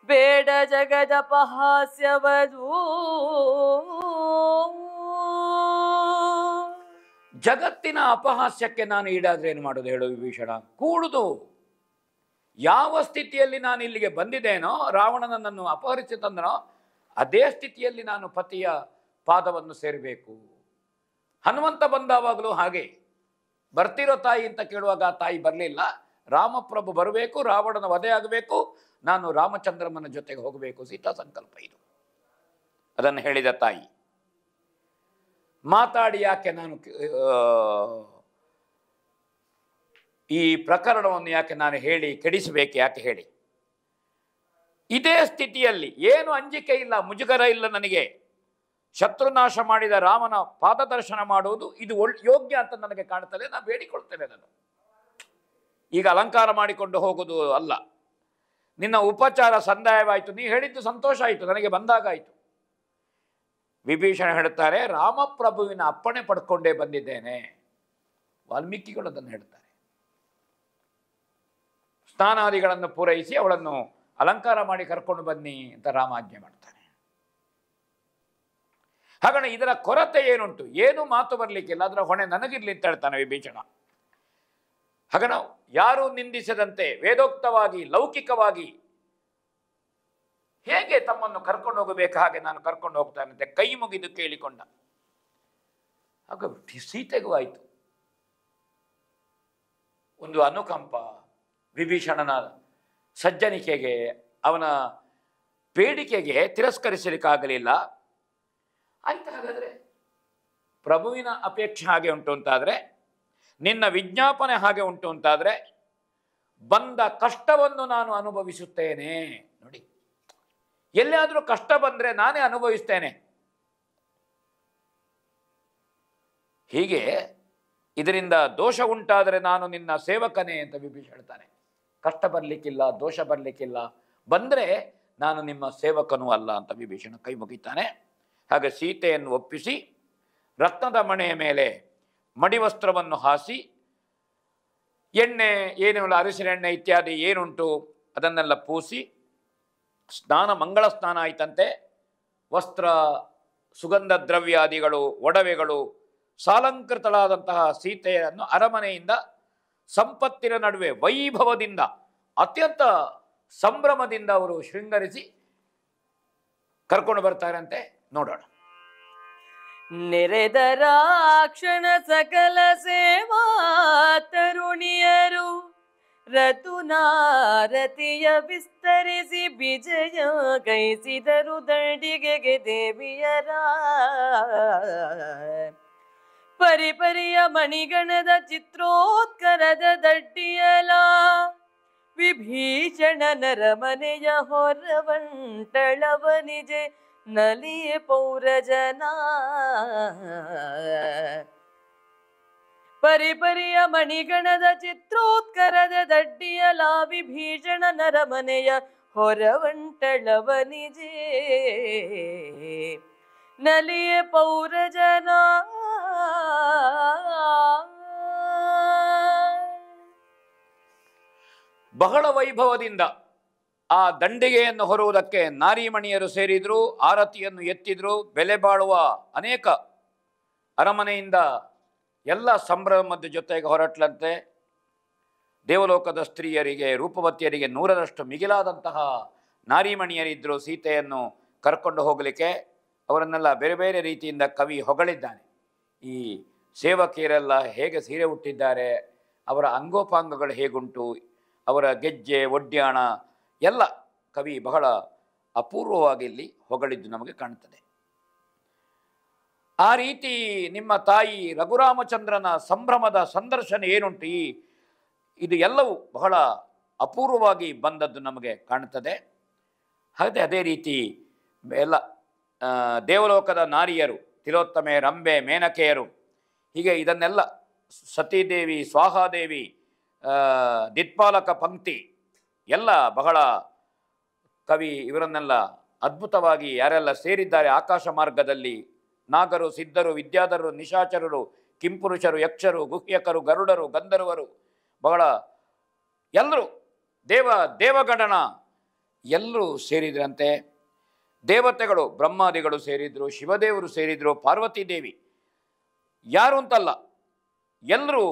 ಬೇಡ ಜಗದಪಹಾಸ್ಯವದು. ಜಗತ್ತಿನ ಅಪಹಾಸ್ಯಕ್ಕೆ ನಾನು ಈಡಾದ್ರೆ ಏನು ಮಾಡೋದು ಹೇಳು ವಿಭೀಷಣ? ಕೂಡುದು. ಯಾವ ಸ್ಥಿತಿಯಲ್ಲಿ ನಾನು ಇಲ್ಲಿಗೆ ಬಂದಿದ್ದೇನೋ, ರಾವಣನನ್ನು ಅಪಹರಿಸಿ ತಂದನೋ ಅದೇ ಸ್ಥಿತಿಯಲ್ಲಿ ನಾನು ಪತಿಯ ಪಾದವನ್ನು ಸೇರಬೇಕು. ಹನುಮಂತ ಬಂದಾವಾಗಲೂ ಹಾಗೆ, ಬರ್ತಿರೋ ತಾಯಿ ಅಂತ ಕೇಳುವಾಗ ಆ ತಾಯಿ ಬರಲಿಲ್ಲ. ರಾಮಪ್ರಭು ಬರಬೇಕು, ರಾವಣನ ವಧೆ ಆಗಬೇಕು, ನಾನು ರಾಮಚಂದ್ರಮ್ಮನ ಜೊತೆಗೆ ಹೋಗಬೇಕು. ಸೀತಾ ಸಂಕಲ್ಪ ಇದು. ಅದನ್ನು ಹೇಳಿದ ತಾಯಿ. ಮಾತಾಡಿ ಯಾಕೆ ನಾನು ಈ ಪ್ರಕರಣವನ್ನು ಯಾಕೆ ನಾನು ಹೇಳಿ ಕೆಡಿಸಬೇಕು, ಯಾಕೆ ಹೇಳಿ? ಇದೇ ಸ್ಥಿತಿಯಲ್ಲಿ ಏನು ಅಂಜಿಕೆ ಇಲ್ಲ, ಮುಜುಗರ ಇಲ್ಲ ನನಗೆ. ಶತ್ರುನಾಶ ಮಾಡಿದ ರಾಮನ ಪಾದದರ್ಶನ ಮಾಡುವುದು ಇದು ಯೋಗ್ಯ ಅಂತ ನನಗೆ ಕಾಣ್ತದೆ. ನಾನು ಬೇಡಿಕೊಳ್ತೇನೆ. ನಾನು ಈಗ ಅಲಂಕಾರ ಮಾಡಿಕೊಂಡು ಹೋಗುವುದು ಅಲ್ಲ. ನಿನ್ನ ಉಪಚಾರ ಸಂದಾಯವಾಯಿತು, ನೀ ಹೇಳಿದ್ದು ಸಂತೋಷ ಆಯಿತು, ನನಗೆ ಬಂದಾಗ ಆಯಿತು. ವಿಭೀಷಣ ಹೇಳುತ್ತಾರೆ, ರಾಮಪ್ರಭುವಿನ ಅಪ್ಪಣೆ ಪಡ್ಕೊಂಡೇ ಬಂದಿದ್ದೇನೆ. ವಾಲ್ಮೀಕಿಗಳು ಅದನ್ನು ಹೇಳ್ತಾರೆ. ಸ್ನಾನಾದಿಗಳನ್ನು ಪೂರೈಸಿ ಅವಳನ್ನು ಅಲಂಕಾರ ಮಾಡಿ ಕರ್ಕೊಂಡು ಬನ್ನಿ ಅಂತ ರಾಮ ಆಜ್ಞೆ ಮಾಡ್ತಾನೆ. ಹಾಗಾದ್ರೆ ಇದರ ಕೊರತೆ ಏನುಂಟು? ಏನು ಮಾತು ಬರಲಿಕ್ಕಿಲ್ಲ, ಅದರ ಹೊಣೆ ನನಗಿರ್ಲಿ ಅಂತ ಹೇಳ್ತಾನೆ ವಿಭೀಷಣ. ಹಾಗನ ಯಾರೂ ನಿಂದಿಸದಂತೆ ವೇದೋಕ್ತವಾಗಿ ಲೌಕಿಕವಾಗಿ ಹೇಗೆ ತಮ್ಮನ್ನು ಕರ್ಕೊಂಡು ಹೋಗಬೇಕು ಹಾಗೆ ನಾನು ಕರ್ಕೊಂಡು ಹೋಗ್ತಾನಂತೆ ಕೈ ಮುಗಿದು ಕೇಳಿಕೊಂಡ. ಆಗ ಸೀತೆಗೂ ಆಯಿತು ಒಂದು ಅನುಕಂಪ. ವಿಭೀಷಣನ ಸಜ್ಜನಿಕೆಗೆ, ಅವನ ಬೇಡಿಕೆಗೆ ತಿರಸ್ಕರಿಸಲಿಕ್ಕಾಗಲಿಲ್ಲ. ಆಯ್ತು, ಹಾಗಾದರೆ ಪ್ರಭುವಿನ ಅಪೇಕ್ಷೆ ಹಾಗೆ ಉಂಟು ಅಂತಾದರೆ, ನಿನ್ನ ವಿಜ್ಞಾಪನೆ ಹಾಗೆ ಉಂಟು ಅಂತಾದರೆ, ಬಂದ ಕಷ್ಟವನ್ನು ನಾನು ಅನುಭವಿಸುತ್ತೇನೆ. ನೋಡಿ, ಎಲ್ಲಿಯಾದರೂ ಕಷ್ಟ ಬಂದರೆ ನಾನೇ ಅನುಭವಿಸ್ತೇನೆ. ಹೀಗೆ ಇದರಿಂದ ದೋಷ ಉಂಟಾದರೆ ನಾನು ನಿನ್ನ ಸೇವಕನೇ ಅಂತ ವಿಭೀಷಣ ಹೇಳ್ತಾನೆ. ಕಷ್ಟ ಬರಲಿಕ್ಕಿಲ್ಲ, ದೋಷ ಬರಲಿಕ್ಕಿಲ್ಲ, ಬಂದರೆ ನಾನು ನಿಮ್ಮ ಸೇವಕನೂ ಅಲ್ಲ ಅಂತ ವಿಭೀಷಣ ಕೈ ಮುಗಿತಾನೆ. ಹಾಗೆ ಸೀತೆಯನ್ನು ಒಪ್ಪಿಸಿ ರತ್ನದ ಮಣೆಯ ಮೇಲೆ ಮಡಿವಸ್ತ್ರವನ್ನು ಹಾಸಿ ಎಣ್ಣೆ ಏನಿಲ್ಲ ಅರಿಶಿನ ಎಣ್ಣೆ ಇತ್ಯಾದಿ ಏನುಂಟು ಅದನ್ನೆಲ್ಲ ಪೂಸಿ ಸ್ನಾನ ಮಂಗಳ ಸ್ನಾನ ಆಯ್ತಂತೆ. ವಸ್ತ್ರ ಸುಗಂಧ ದ್ರವ್ಯಾದಿಗಳು ಒಡವೆಗಳು ಸಾಲಂಕೃತಳಾದಂತಹ ಸೀತೆಯನ್ನು ಅರಮನೆಯಿಂದ ಸಂಪತ್ತಿನ ನಡುವೆ ವೈಭವದಿಂದ ಅತ್ಯಂತ ಸಂಭ್ರಮದಿಂದ ಅವರು ಶೃಂಗರಿಸಿ ಕರ್ಕೊಂಡು ಬರ್ತಾರಂತೆ. ನೋಡೋಣ. ನೆರೆದ ರಾಕ್ಷಣ ಸಕಲ ಸೇವಾ ತರುಣಿಯರು ರತುನಾರತಿಯ ವಿಸ್ತರಿಸಿ ವಿಜಯ ಗೈಸಿದರು ದಂಡಿಗೆಗೆ ದೇವಿಯರ. ಪರಿಪರಿಯ ಮಣಿಗಣದ ಚಿತ್ರೋತ್ಕರದ ದಡ್ಡಿಯಲ ವಿಭೀಷಣ ನರಮನೆಯ ಹೊರವಂಟಳವ ನಿಜೆ ನಲಿಯ ಪೌರಜನ. ಪರಿಪರಿಯ ಮಣಿಗಣದ ಚಿತ್ರೋತ್ಕರದ ದಡ್ಡಿಯಲ ವಿಭೀಷಣ ನರಮನೆಯ ಹೊರವಂಟಳವ ನಿಜೆ ನಲಿಯ ಪೌರಜನ. ಬಹಳ ವೈಭವದಿಂದ ಆ ದಂಡಿಗೆಯನ್ನು ಹೊರುವುದಕ್ಕೆ ನಾರಿಮಣಿಯರು ಸೇರಿದ್ರು, ಆರತಿಯನ್ನು ಎತ್ತಿದ್ರು. ಬೆಲೆ ಬಾಳುವ ಅನೇಕ ಅರಮನೆಯಿಂದ ಎಲ್ಲ ಸಂಭ್ರಮದ ಜೊತೆಗೆ ಹೊರಟ್ಲಂತೆ. ದೇವಲೋಕದ ಸ್ತ್ರೀಯರಿಗೆ ರೂಪವತಿಯರಿಗೆ 100ರಷ್ಟು ಮಿಗಿಲಾದಂತಹ ನಾರಿಮಣಿಯರಿದ್ದರು ಸೀತೆಯನ್ನು ಕರ್ಕೊಂಡು ಹೋಗಲಿಕ್ಕೆ. ಅವರನ್ನೆಲ್ಲ ಬೇರೆ ಬೇರೆ ರೀತಿಯಿಂದ ಕವಿ ಹೊಗಳಿದ್ದಾನೆ. ಈ ಸೇವಕಿಯರೆಲ್ಲ ಹೇಗೆ ಸೀರೆ ಉಟ್ಟಿದ್ದಾರೆ, ಅವರ ಅಂಗೋಪಾಂಗಗಳು ಹೇಗುಂಟು, ಅವರ ಗೆಜ್ಜೆ ಒಡ್ಯಾಣ ಎಲ್ಲ ಕವಿ ಬಹಳ ಅಪೂರ್ವವಾಗಿ ಇಲ್ಲಿ ಹೊಗಳಿದ್ದು ನಮಗೆ ಕಾಣುತ್ತದೆ. ಆ ರೀತಿ ನಿಮ್ಮ ತಾಯಿ ರಘುರಾಮಚಂದ್ರನ ಸಂಭ್ರಮದ ಸಂದರ್ಶನ ಏನುಂಟು, ಇದು ಎಲ್ಲವೂ ಬಹಳ ಅಪೂರ್ವವಾಗಿ ಬಂದದ್ದು ನಮಗೆ ಕಾಣುತ್ತದೆ. ಹಾಗೆ ಅದೇ ರೀತಿ ಎಲ್ಲ ದೇವಲೋಕದ ನಾರಿಯರು, ತಿಲೋತ್ತಮೆ, ರಂಬೆ, ಮೇನಕೆಯರು, ಹೀಗೆ ಇದನ್ನೆಲ್ಲ ಸತೀದೇವಿ, ಸ್ವಾಹಾದೇವಿ, ದಿಕ್ಪಾಲಕ ಪಂಕ್ತಿ ಎಲ್ಲ ಬಹಳ ಕವಿ ಇವರನ್ನೆಲ್ಲ ಅದ್ಭುತವಾಗಿ ಯಾರೆಲ್ಲ ಸೇರಿದ್ದಾರೆ ಆಕಾಶ ಮಾರ್ಗದಲ್ಲಿ, ನಾಗರು, ಸಿದ್ಧರು, ವಿದ್ಯಾಧರರು, ನಿಶಾಚರರು, ಕಿಂಪುರುಷರು, ಯಕ್ಷರು, ಗುಹ್ಯಕರು, ಗರುಡರು, ಗಂಧರ್ವರು, ಬಹಳ ಎಲ್ಲರೂ ದೇವಗಣನ ಎಲ್ಲರೂ ಸೇರಿದ್ರಂತೆ. ದೇವತೆಗಳು ಬ್ರಹ್ಮಾದಿಗಳು ಸೇರಿದ್ರು, ಶಿವದೇವರು ಸೇರಿದ್ರು, ಪಾರ್ವತಿ ದೇವಿ ಯಾರು ಅಂತಲ್ಲ ಎಲ್ಲರೂ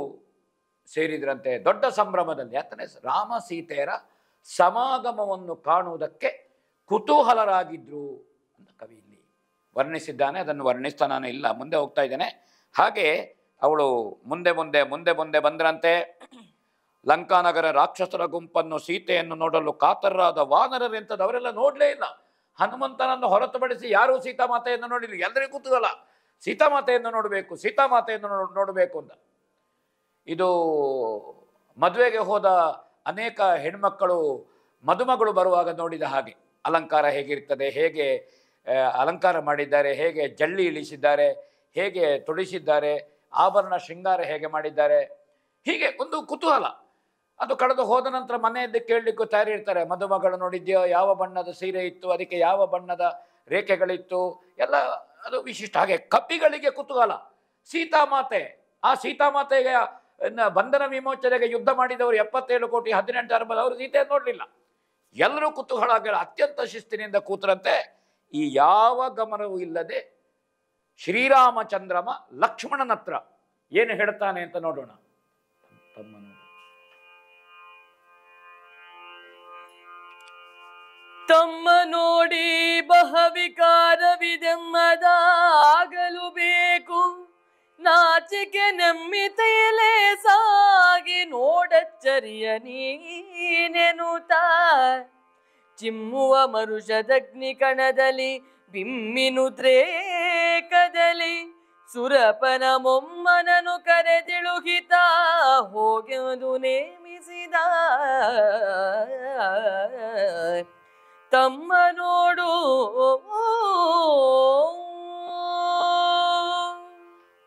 ಸೇರಿದ್ರಂತೆ ದೊಡ್ಡ ಸಂಭ್ರಮದಲ್ಲಿ. ಯಾತನೆ ರಾಮ ಸೀತೆಯರ ಸಮಾಗಮವನ್ನು ಕಾಣುವುದಕ್ಕೆ ಕುತೂಹಲರಾಗಿದ್ರು ಅಂತ ಕವಿ ಇಲ್ಲಿ ವರ್ಣಿಸಿದ್ದಾನೆ. ಅದನ್ನು ವರ್ಣಿಸ್ತಾ ನಾನು ಇಲ್ಲ, ಮುಂದೆ ಹೋಗ್ತಾ ಇದ್ದೇನೆ. ಹಾಗೆ ಅವಳು ಮುಂದೆ ಮುಂದೆ ಮುಂದೆ ಮುಂದೆ ಬಂದ್ರಂತೆ. ಲಂಕಾನಗರ ರಾಕ್ಷಸರ ಗುಂಪನ್ನು ಸೀತೆಯನ್ನು ನೋಡಲು ಕಾತರರಾದ ವಾನರರೆಂಥದ್ದು ಅವರೆಲ್ಲ ನೋಡಲೇ ಇಲ್ಲ. ಹನುಮಂತನನ್ನು ಹೊರತುಪಡಿಸಿ ಯಾರೂ ಸೀತಾಮಾತೆಯನ್ನು ನೋಡಿಲ್ಲ. ಎಲ್ಲರಿಗೂ ಕುತೂಹಲ, ಸೀತಾಮಾತೆಯನ್ನು ನೋಡಬೇಕು, ಸೀತಾಮಾತೆಯನ್ನು ನೋಡಬೇಕು ಅಂತ. ಇದು ಮದುವೆಗೆ ಹೋದ ಅನೇಕ ಹೆಣ್ಮಕ್ಕಳು ಮದುಮಗಳು ಬರುವಾಗ ನೋಡಿದ ಹಾಗೆ ಅಲಂಕಾರ ಹೇಗಿರ್ತದೆ, ಹೇಗೆ ಅಲಂಕಾರ ಮಾಡಿದ್ದಾರೆ, ಹೇಗೆ ಜಳ್ಳಿ ಇಳಿಸಿದ್ದಾರೆ, ಹೇಗೆ ತೊಡಿಸಿದ್ದಾರೆ, ಆಭರಣ ಶೃಂಗಾರ ಹೇಗೆ ಮಾಡಿದ್ದಾರೆ, ಹೀಗೆ ಒಂದು ಕುತೂಹಲ. ಅದು ಕಳೆದು ಹೋದ ನಂತರ ಮನೆಯದ್ದು ಕೇಳಲಿಕ್ಕೂ ತಯಾರಿ ಇರ್ತಾರೆ. ಮದುಮಗಳು ನೋಡಿದ್ಯೋ, ಯಾವ ಬಣ್ಣದ ಸೀರೆ ಇತ್ತು, ಅದಕ್ಕೆ ಯಾವ ಬಣ್ಣದ ರೇಖೆಗಳಿತ್ತು, ಎಲ್ಲ ಅದು ವಿಶಿಷ್ಟ. ಹಾಗೆ ಕಪಿಗಳಿಗೆ ಕುತೂಹಲ. ಸೀತಾಮಾತೆ, ಆ ಸೀತಾಮಾತೆಗೆ ಬಂಧನ ವಿಮೋಚನೆಗೆ ಯುದ್ಧ ಮಾಡಿದವರು 77 ಕೋಟಿ 18 ಅರಬದ ಅವರು ಸೀತೆಯನ್ನು ನೋಡಲಿಲ್ಲ. ಎಲ್ಲರೂ ಕುತೂಹಲ ಅತ್ಯಂತ ಶಿಸ್ತಿನಿಂದ ಕೂತರಂತೆ. ಈ ಯಾವ ಗಮನವೂ ಇಲ್ಲದೆ ಶ್ರೀರಾಮಚಂದ್ರಮ ಲಕ್ಷ್ಮಣನ ಹತ್ರ ಏನು ಹೇಳ್ತಾನೆ ಅಂತ ನೋಡೋಣ. ತಮ್ಮ ನೋಡಿ ಬಹವಿಕಾರವಿದೆಮ್ಮದಾಗಲು ಬೇಕು, ನಾಚಿಕೆ ನಮ್ಮಿತೈಲೆ ಸಾಗಿ ನೋಡಚ್ಚರಿಯ ನೀನೆನುತ ಚಿಮ್ಮುವ ಮರುಷದಗ್ನಿ ಕಣದಲ್ಲಿ ಬಿಮ್ಮಿನುದ್ರೇಕದಲ್ಲಿ ಸುರಪನ ಮೊಮ್ಮನನು ಕರೆದಿಳುಹಿತ ಹೋಗೆದು ನೇಮಿಸಿದ. ತಮ್ಮ ನೋಡು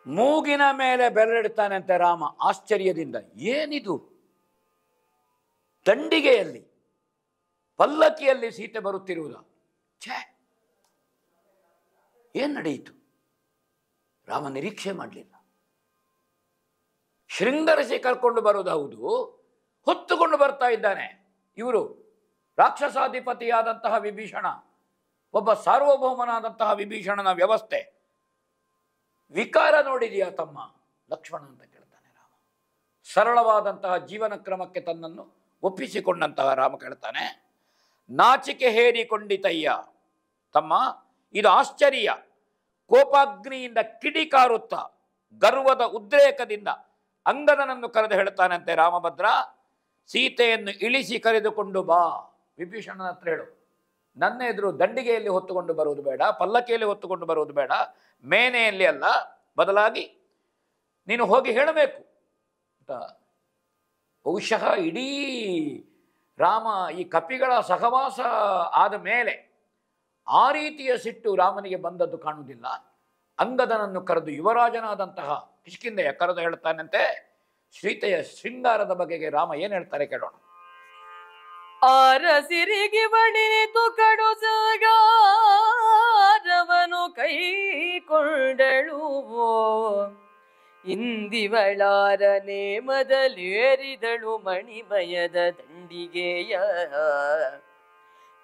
ಮೂಗಿನ ಮೇಲೆ ಬೆರಳಿಡ್ತಾನಂತೆ ರಾಮ ಆಶ್ಚರ್ಯದಿಂದ. ಏನಿದು, ದಂಡಿಗೆಯಲ್ಲಿ ಪಲ್ಲಕ್ಕಿಯಲ್ಲಿ ಸೀತೆ ಬರುತ್ತಿರುವುದ? ಛೇ, ಏನ್ ನಡೆಯಿತು? ರಾಮ ನಿರೀಕ್ಷೆ ಮಾಡಲಿಲ್ಲ. ಶೃಂಗರಿಸಿ ಕರ್ಕೊಂಡು ಬರುವುದು ಹೌದು, ಹೊತ್ತುಕೊಂಡು ಬರ್ತಾ ಇದ್ದಾನೆ. ಇವರು ರಾಕ್ಷಸಾಧಿಪತಿಯಾದಂತಹ ವಿಭೀಷಣ, ಒಬ್ಬ ಸಾರ್ವಭೌಮನಾದಂತಹ ವಿಭೀಷಣನ ವ್ಯವಸ್ಥೆ ವಿಕಾರ ನೋಡಿದೆಯಾ ತಮ್ಮ ಲಕ್ಷ್ಮಣ ಅಂತ ಕೇಳ್ತಾನೆ ರಾಮ. ಸರಳವಾದಂತಹ ಜೀವನ ಕ್ರಮಕ್ಕೆ ತನ್ನನ್ನು ಒಪ್ಪಿಸಿಕೊಂಡಂತಹ ರಾಮ ಕೇಳ್ತಾನೆ, ನಾಚಿಕೆ ಹೇರಿಕೊಂಡಿತಯ್ಯ ತಮ್ಮ, ಇದು ಆಶ್ಚರ್ಯ. ಕೋಪಾಗ್ನಿಯಿಂದ ಕಿಡಿಕಾರುತ್ತ ಗರ್ವದ ಉದ್ರೇಕದಿಂದ ಅಂಗದನನ್ನು ಕರೆದು ಹೇಳ್ತಾನಂತೆ ರಾಮಭದ್ರ, ಸೀತೆಯನ್ನು ಇಳಿಸಿ ಕರೆದುಕೊಂಡು ಬಾ. ವಿಭೀಷಣನ ಹತ್ರ ಹೇಳು, ನನ್ನ ಎದುರು ದಂಡಿಗೆಯಲ್ಲಿ ಹೊತ್ತುಕೊಂಡು ಬರುವುದು ಬೇಡ, ಪಲ್ಲಕ್ಕಿಯಲ್ಲಿ ಹೊತ್ತುಕೊಂಡು ಬರುವುದು ಬೇಡ, ಮೇನೆಯಲ್ಲಿ ಅಲ್ಲ, ಬದಲಾಗಿ ನೀನು ಹೋಗಿ ಹೇಳಬೇಕು ಅಂತ. ಬಹುಶಃ ಇಡೀ ರಾಮ ಈ ಕಪಿಗಳ ಸಹವಾಸ ಆದ ಮೇಲೆ ಆ ರೀತಿಯ ಸಿಟ್ಟು ರಾಮನಿಗೆ ಬಂದದ್ದು ಕಾಣುವುದಿಲ್ಲ. ಅಂಗದನನ್ನು ಕರೆದು ಯುವರಾಜನಾದಂತಹ ಕಿಷ್ಕಿಂಧೆಯ ಕರೆದು ಹೇಳ್ತಾನಂತೆ. ಸೀತೆಯ ಶೃಂಗಾರದ ಬಗೆಗೆ ರಾಮ ಏನು ಹೇಳ್ತಾರೆ ಕೇಳೋಣ. ಅರಸಿರಿಗೆ ಬಡಿತು ಕಡು ಸಾಗಾರವನು ಕೈಕೊಂಡಳು, ಇಂದಿವಳಾರ ನೇಮದಲೇರಿದಳು ಮಣಿಮಯದ ದಂಡಿಗೆಯ.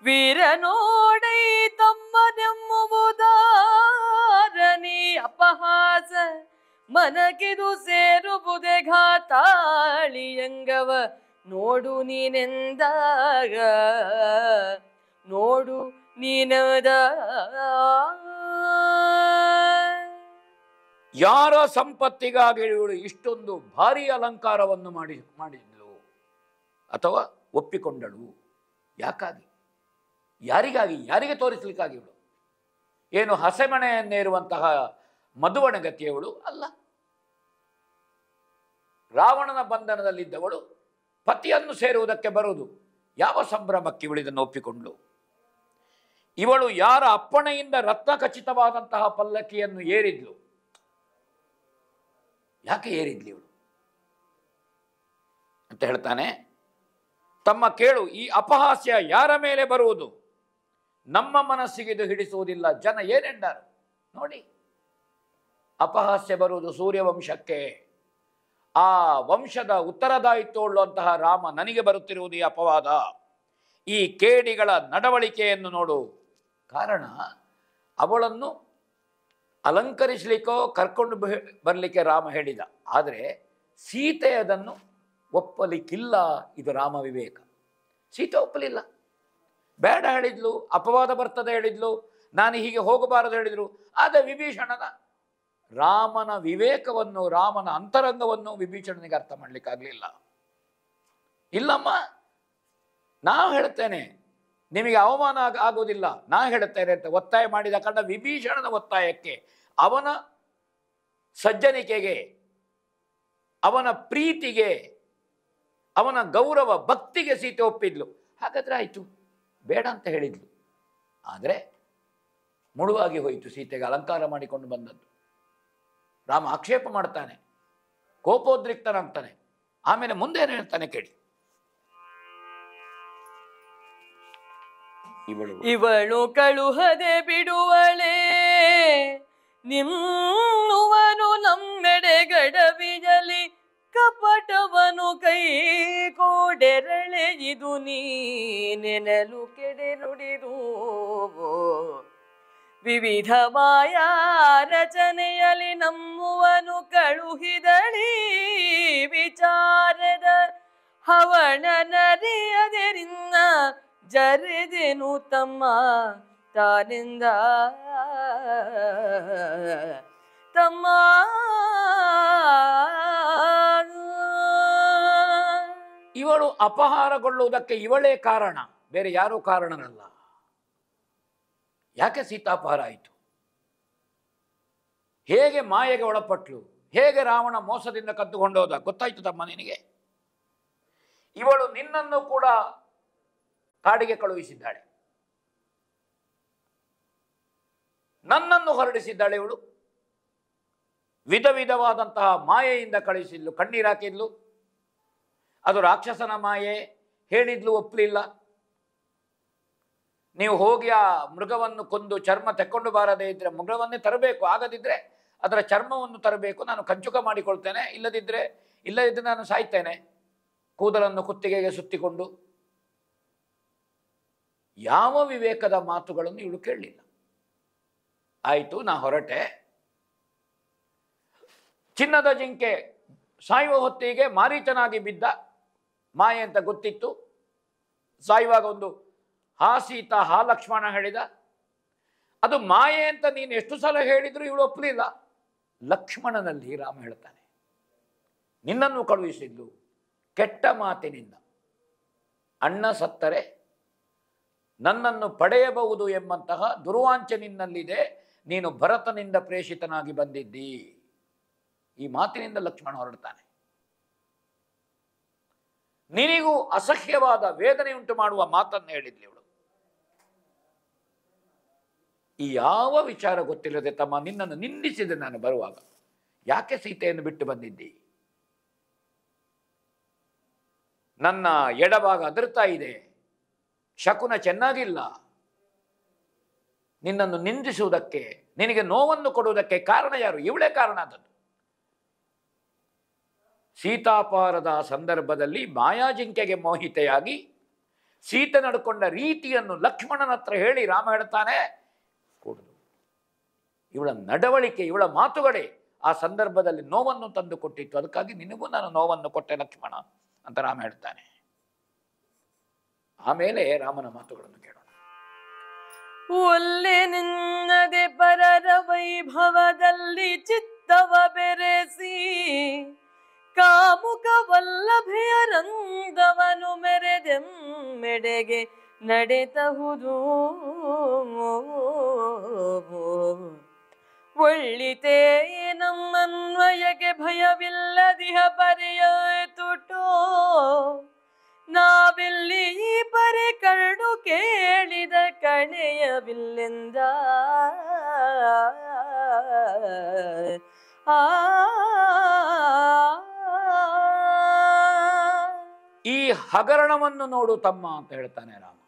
ವೀರನೋಡೈ ತಮ್ಮನೆಂಬುದಾರನಿ ಅಪಹಾಸ ಮನಕಿದು ಸೇರುವುದೇ ಘಾತಾಳಿಯಂಗವ ನೋಡು ನೀನೆಂದಾಗ, ನೋಡು ನೀನದ. ಯಾರ ಸಂಪತ್ತಿಗಾಗಿ ಇವಳು ಇಷ್ಟೊಂದು ಭಾರಿ ಅಲಂಕಾರವನ್ನು ಮಾಡಿದ್ಲು ಅಥವಾ ಒಪ್ಪಿಕೊಂಡಳು? ಯಾಕಾಗಿ? ಯಾರಿಗಾಗಿ? ಯಾರಿಗೆ ತೋರಿಸಲಿಕ್ಕಾಗಿ ಇವಳು? ಏನು ಹಸೆಮಣೆಯನ್ನೇರುವಂತಹ ಮಧುವಣಗತಿಯವಳು ಅಲ್ಲ. ರಾವಣನ ಬಂಧನದಲ್ಲಿದ್ದವಳು ಪತಿಯನ್ನು ಸೇರುವುದಕ್ಕೆ ಬರುವುದು ಯಾವ ಸಂಭ್ರಮಕ್ಕೆ ಇವಳಿದನ್ನು ಒಪ್ಪಿಕೊಂಡ್ಳು? ಇವಳು ಯಾರ ಅಪ್ಪಣೆಯಿಂದ ರತ್ನ ಖಚಿತವಾದಂತಹ ಪಲ್ಲಕ್ಕಿಯನ್ನು ಏರಿದ್ಲು? ಯಾಕೆ ಏರಿದ್ಲಿ ಇವಳು ಅಂತ ಹೇಳ್ತಾನೆ. ತಮ್ಮ ಕೇಳು, ಈ ಅಪಹಾಸ್ಯ ಯಾರ ಮೇಲೆ ಬರುವುದು? ನಮ್ಮ ಮನಸ್ಸಿಗೆ ಇದು ಹಿಡಿಸುವುದಿಲ್ಲ. ಜನ ಏನೆಂಡಾರು ನೋಡಿ. ಅಪಹಾಸ್ಯ ಬರುವುದು ಸೂರ್ಯವಂಶಕ್ಕೆ. ಆ ವಂಶದ ಉತ್ತರದಾಯಿತ್ವವುಳ್ಳುವಂತಹ ರಾಮ ನನಗೆ ಬರುತ್ತಿರುವುದು ಈ ಅಪವಾದ. ಈ ಕೇಡಿಗಳ ನಡವಳಿಕೆಯನ್ನು ನೋಡು. ಕಾರಣ, ಅವಳನ್ನು ಅಲಂಕರಿಸಲಿಕ್ಕೋ ಕರ್ಕೊಂಡು ಬರಲಿಕ್ಕೆ ರಾಮ ಹೇಳಿದ. ಆದರೆ ಸೀತೆ ಅದನ್ನು ಒಪ್ಪಲಿಕ್ಕಿಲ್ಲ. ಇದು ರಾಮ ವಿವೇಕ. ಸೀತೆ ಒಪ್ಪಲಿಲ್ಲ. ಬೇಡ ಹೇಳಿದ್ಲು, ಅಪವಾದ ಬರ್ತದೆ ಹೇಳಿದ್ಲು, ನಾನು ಹೀಗೆ ಹೋಗಬಾರದು ಹೇಳಿದ್ರು. ಆದರೆ ವಿಭೀಷಣನ ರಾಮನ ವಿವೇಕವನ್ನು, ರಾಮನ ಅಂತರಂಗವನ್ನು ವಿಭೀಷಣನಿಗೆ ಅರ್ಥ ಮಾಡಲಿಕ್ಕಾಗಲಿಲ್ಲ. ಇಲ್ಲಮ್ಮ, ನಾವು ಹೇಳ್ತೇನೆ, ನಿಮಗೆ ಅವಮಾನ ಆಗೋದಿಲ್ಲ, ನಾ ಹೇಳುತ್ತೇನೆ ಅಂತ ಒತ್ತಾಯ ಮಾಡಿದ ಕಾರಣ ವಿಭೀಷಣನ ಒತ್ತಾಯಕ್ಕೆ, ಅವನ ಸಜ್ಜನಿಕೆಗೆ, ಅವನ ಪ್ರೀತಿಗೆ, ಅವನ ಗೌರವ ಭಕ್ತಿಗೆ ಸೀತೆ ಒಪ್ಪಿದ್ಲು. ಹಾಗಾದ್ರೆ ಆಯಿತು, ಬೇಡ ಅಂತ ಹೇಳಿದ್ಲು. ಆದರೆ ಮುಳುವಾಗಿ ಹೋಯಿತು. ಸೀತೆಗೆ ಅಲಂಕಾರ ಮಾಡಿಕೊಂಡು ಬಂದದ್ದು. ರಾಮ ಆಕ್ಷೇಪ ಮಾಡ್ತಾನೆ, ಕೋಪೋದ್ರಿಕ್ತನಾಗ್ತಾನೆ. ಆಮೇಲೆ ಮುಂದೆ ಏನು ಹೇಳ್ತಾನೆ ಕೇಳಿ. ಇವಳು ಕಳುಹದೆ ಬಿಡುವಳೆ, ನಿಮ್ಮುವನು ನಮ್ಮೆಡೆ ಗಡವಿಜಲಿ, ಕಪಟವನು ಕೈ ಕೋಡೆರಳೆ, ಇದು ನೀ ನೆನಲು ಕೆಡೆ ನುಡಿದು. ವಿವಿಧ ಮಾಯಾ ರಚನೆಯಲ್ಲಿ ನಮ್ಮುವನು ಕಳುಹಿದಳಿ, ವಿಚಾರದ ಹವಣ ನರಿಯದೆರಿನ್ನ ಜರೆದೆನು ತಮ್ಮ ತಾನಿಂದ. ತಮ್ಮ ಇವಳು ಅಪಹಾರಗೊಳ್ಳುವುದಕ್ಕೆ ಇವಳೇ ಕಾರಣ, ಬೇರೆ ಯಾರೂ ಕಾರಣನಲ್ಲ. ಯಾಕೆ ಸೀತಾಪಹಾರ ಆಯಿತು? ಹೇಗೆ ಮಾಯೆಗೆ ಒಳಪಟ್ಲು? ಹೇಗೆ ರಾವಣ ಮೋಸದಿಂದ ಕದ್ದುಕೊಂಡೋದ? ಗೊತ್ತಾಯ್ತು ತಮ್ಮ ನಿನಗೆ? ಇವಳು ನಿನ್ನನ್ನು ಕೂಡ ಕಾಡಿಗೆ ಕಳುಹಿಸಿದ್ದಾಳೆ, ನನ್ನನ್ನು ಹೊರಡಿಸಿದ್ದಾಳೆ. ಇವಳು ವಿಧ ವಿಧವಾದಂತಹ ಮಾಯೆಯಿಂದ ಕಳುಹಿಸಿದ್ಲು. ಕಣ್ಣೀರಾಕಿದ್ಲು. ಅದು ರಾಕ್ಷಸನ ಮಾಯೆ. ಹೇಳಿದ್ಲು, ಒಪ್ಪಲಿಲ್ಲ. ನೀವು ಹೋಗಿ ಆ ಮೃಗವನ್ನು ಕೊಂದು ಚರ್ಮ ತೆಕ್ಕೊಂಡು ಬಾರದೇ ಇದ್ರೆ ಮೃಗವನ್ನೇ ತರಬೇಕು, ಆಗದಿದ್ದರೆ ಅದರ ಚರ್ಮವನ್ನು ತರಬೇಕು, ನಾನು ಕಂಚುಕ ಮಾಡಿಕೊಳ್ತೇನೆ, ಇಲ್ಲದಿದ್ದರೆ ಇಲ್ಲದಿದ್ದರೆ ನಾನು ಸಾಯ್ತೇನೆ, ಕೂದಲನ್ನು ಕುತ್ತಿಗೆಗೆ ಸುತ್ತಿಕೊಂಡು. ಯಾವ ವಿವೇಕದ ಮಾತುಗಳನ್ನು ಇವಳು ಕೇಳಲಿಲ್ಲ. ಆಯಿತು, ನಾ ಹೊರಟೆ. ಚಿನ್ನದ ಜಿಂಕೆ ಸಾಯುವ ಹೊತ್ತಿಗೆ ಮಾರೀಚನಾಗಿ ಬಿದ್ದ, ಮಾಯೆ ಅಂತ ಗೊತ್ತಿತ್ತು. ಸಾಯುವಾಗ ಒಂದು ಹಾ ಸೀತಾ, ಹಾ ಲಕ್ಷ್ಮಣ ಹೇಳಿದ. ಅದು ಮಾಯೆ ಅಂತ ನೀನು ಎಷ್ಟು ಸಲ ಹೇಳಿದ್ರು ಇವಳು ಒಪ್ಪಲಿಲ್ಲ. ಲಕ್ಷ್ಮಣನಲ್ಲಿ ರಾಮ ಹೇಳ್ತಾನೆ, ನಿನ್ನನ್ನು ಕಳುಹಿಸಿದ್ದು ಕೆಟ್ಟ ಮಾತಿನಿಂದ. ಅಣ್ಣ ಸತ್ತರೆ ನನ್ನನ್ನು ಪಡೆಯಬಹುದು ಎಂಬಂತಹ ದುರ್ವಾಂಚೆ ನಿನ್ನಲ್ಲಿದೆ, ನೀನು ಭರತನಿಂದ ಪ್ರೇಷಿತನಾಗಿ ಬಂದಿದ್ದಿ. ಈ ಮಾತಿನಿಂದ ಲಕ್ಷ್ಮಣ ಹೊರಡ್ತಾನೆ. ನಿನಗೂ ಅಸಹ್ಯವಾದ ವೇದನೆ ಉಂಟು ಮಾಡುವ ಮಾತನ್ನು ಹೇಳಿದ್ಲಿ ಇವಳು. ಈ ಯಾವ ವಿಚಾರ ಗೊತ್ತಿಲ್ಲದೆ ತಮ್ಮ ನಿನ್ನನ್ನು ನಿಂದಿಸಿದೆ ನಾನು ಬರುವಾಗ. ಯಾಕೆ ಸೀತೆಯನ್ನು ಬಿಟ್ಟು ಬಂದಿದ್ದಿ? ನನ್ನ ಎಡಭಾಗ ಅದರ್ತಾ ಇದೆ, ಶಕುನ ಚೆನ್ನಾಗಿಲ್ಲ. ನಿನ್ನನ್ನು ನಿಂದಿಸುವುದಕ್ಕೆ, ನಿನಗೆ ನೋವನ್ನು ಕೊಡುವುದಕ್ಕೆ ಕಾರಣ ಯಾರು? ಇವಳೇ ಕಾರಣ ಆದದ್ದು. ಸೀತಾಪಾರದ ಸಂದರ್ಭದಲ್ಲಿ ಮಾಯಾಜಿಂಕೆಗೆ ಮೋಹಿತೆಯಾಗಿ ಸೀತೆ ನಡ್ಕೊಂಡ ರೀತಿಯನ್ನು ಲಕ್ಷ್ಮಣನ ಹತ್ರ ಹೇಳಿ ರಾಮ ಹೇಳ್ತಾನೆ, ಕೂಡುದು. ಇವಳ ನಡವಳಿಕೆ, ಇವಳ ಮಾತುಗಳೇ ಆ ಸಂದರ್ಭದಲ್ಲಿ ನೋವನ್ನು ತಂದು ಕೊಟ್ಟಿತ್ತು. ಅದಕ್ಕಾಗಿ ನಿನಗೂ ನಾನು ನೋವನ್ನು ಕೊಟ್ಟೆ ಲಕ್ಷ್ಮಣ ಅಂತ ರಾಮ ಹೇಳ್ತಾನೆ. ಆಮೇಲೆ ರಾಮನ ಮಾತುಗಳನ್ನು ಕೇಳೋಣ. ಒಲ್ಲೆ ನಿನ್ನದೆ ಪರರ ವೈಭವದಲ್ಲಿ ಚಿತ್ತವ ಬೆರೆಸಿ ಕಾಮುಕ ವಲ್ಲಭೆಯರಂದವನು ಮೆರೆದೆಮ್ಮೆಡೆಗೆ ನಡೆತಹುದು. ಒಳ್ಳಿತೇ ನಮ್ಮನ್ವಯಗೆ ಭಯವಿಲ್ಲದಿಹ ಪರಿಯಾಯ್ತುಟೋ, ನಾವಿಲ್ಲಿ ಈ ಪರಿ ಕರ್ಡು ಕೇಳಿದ ಕಣೆಯವಿಲ್ಲೆಂದ. ಈ ಹಗರಣವನ್ನು ನೋಡು ತಮ್ಮ ಅಂತ ಹೇಳ್ತಾನೆ ರಾಮ.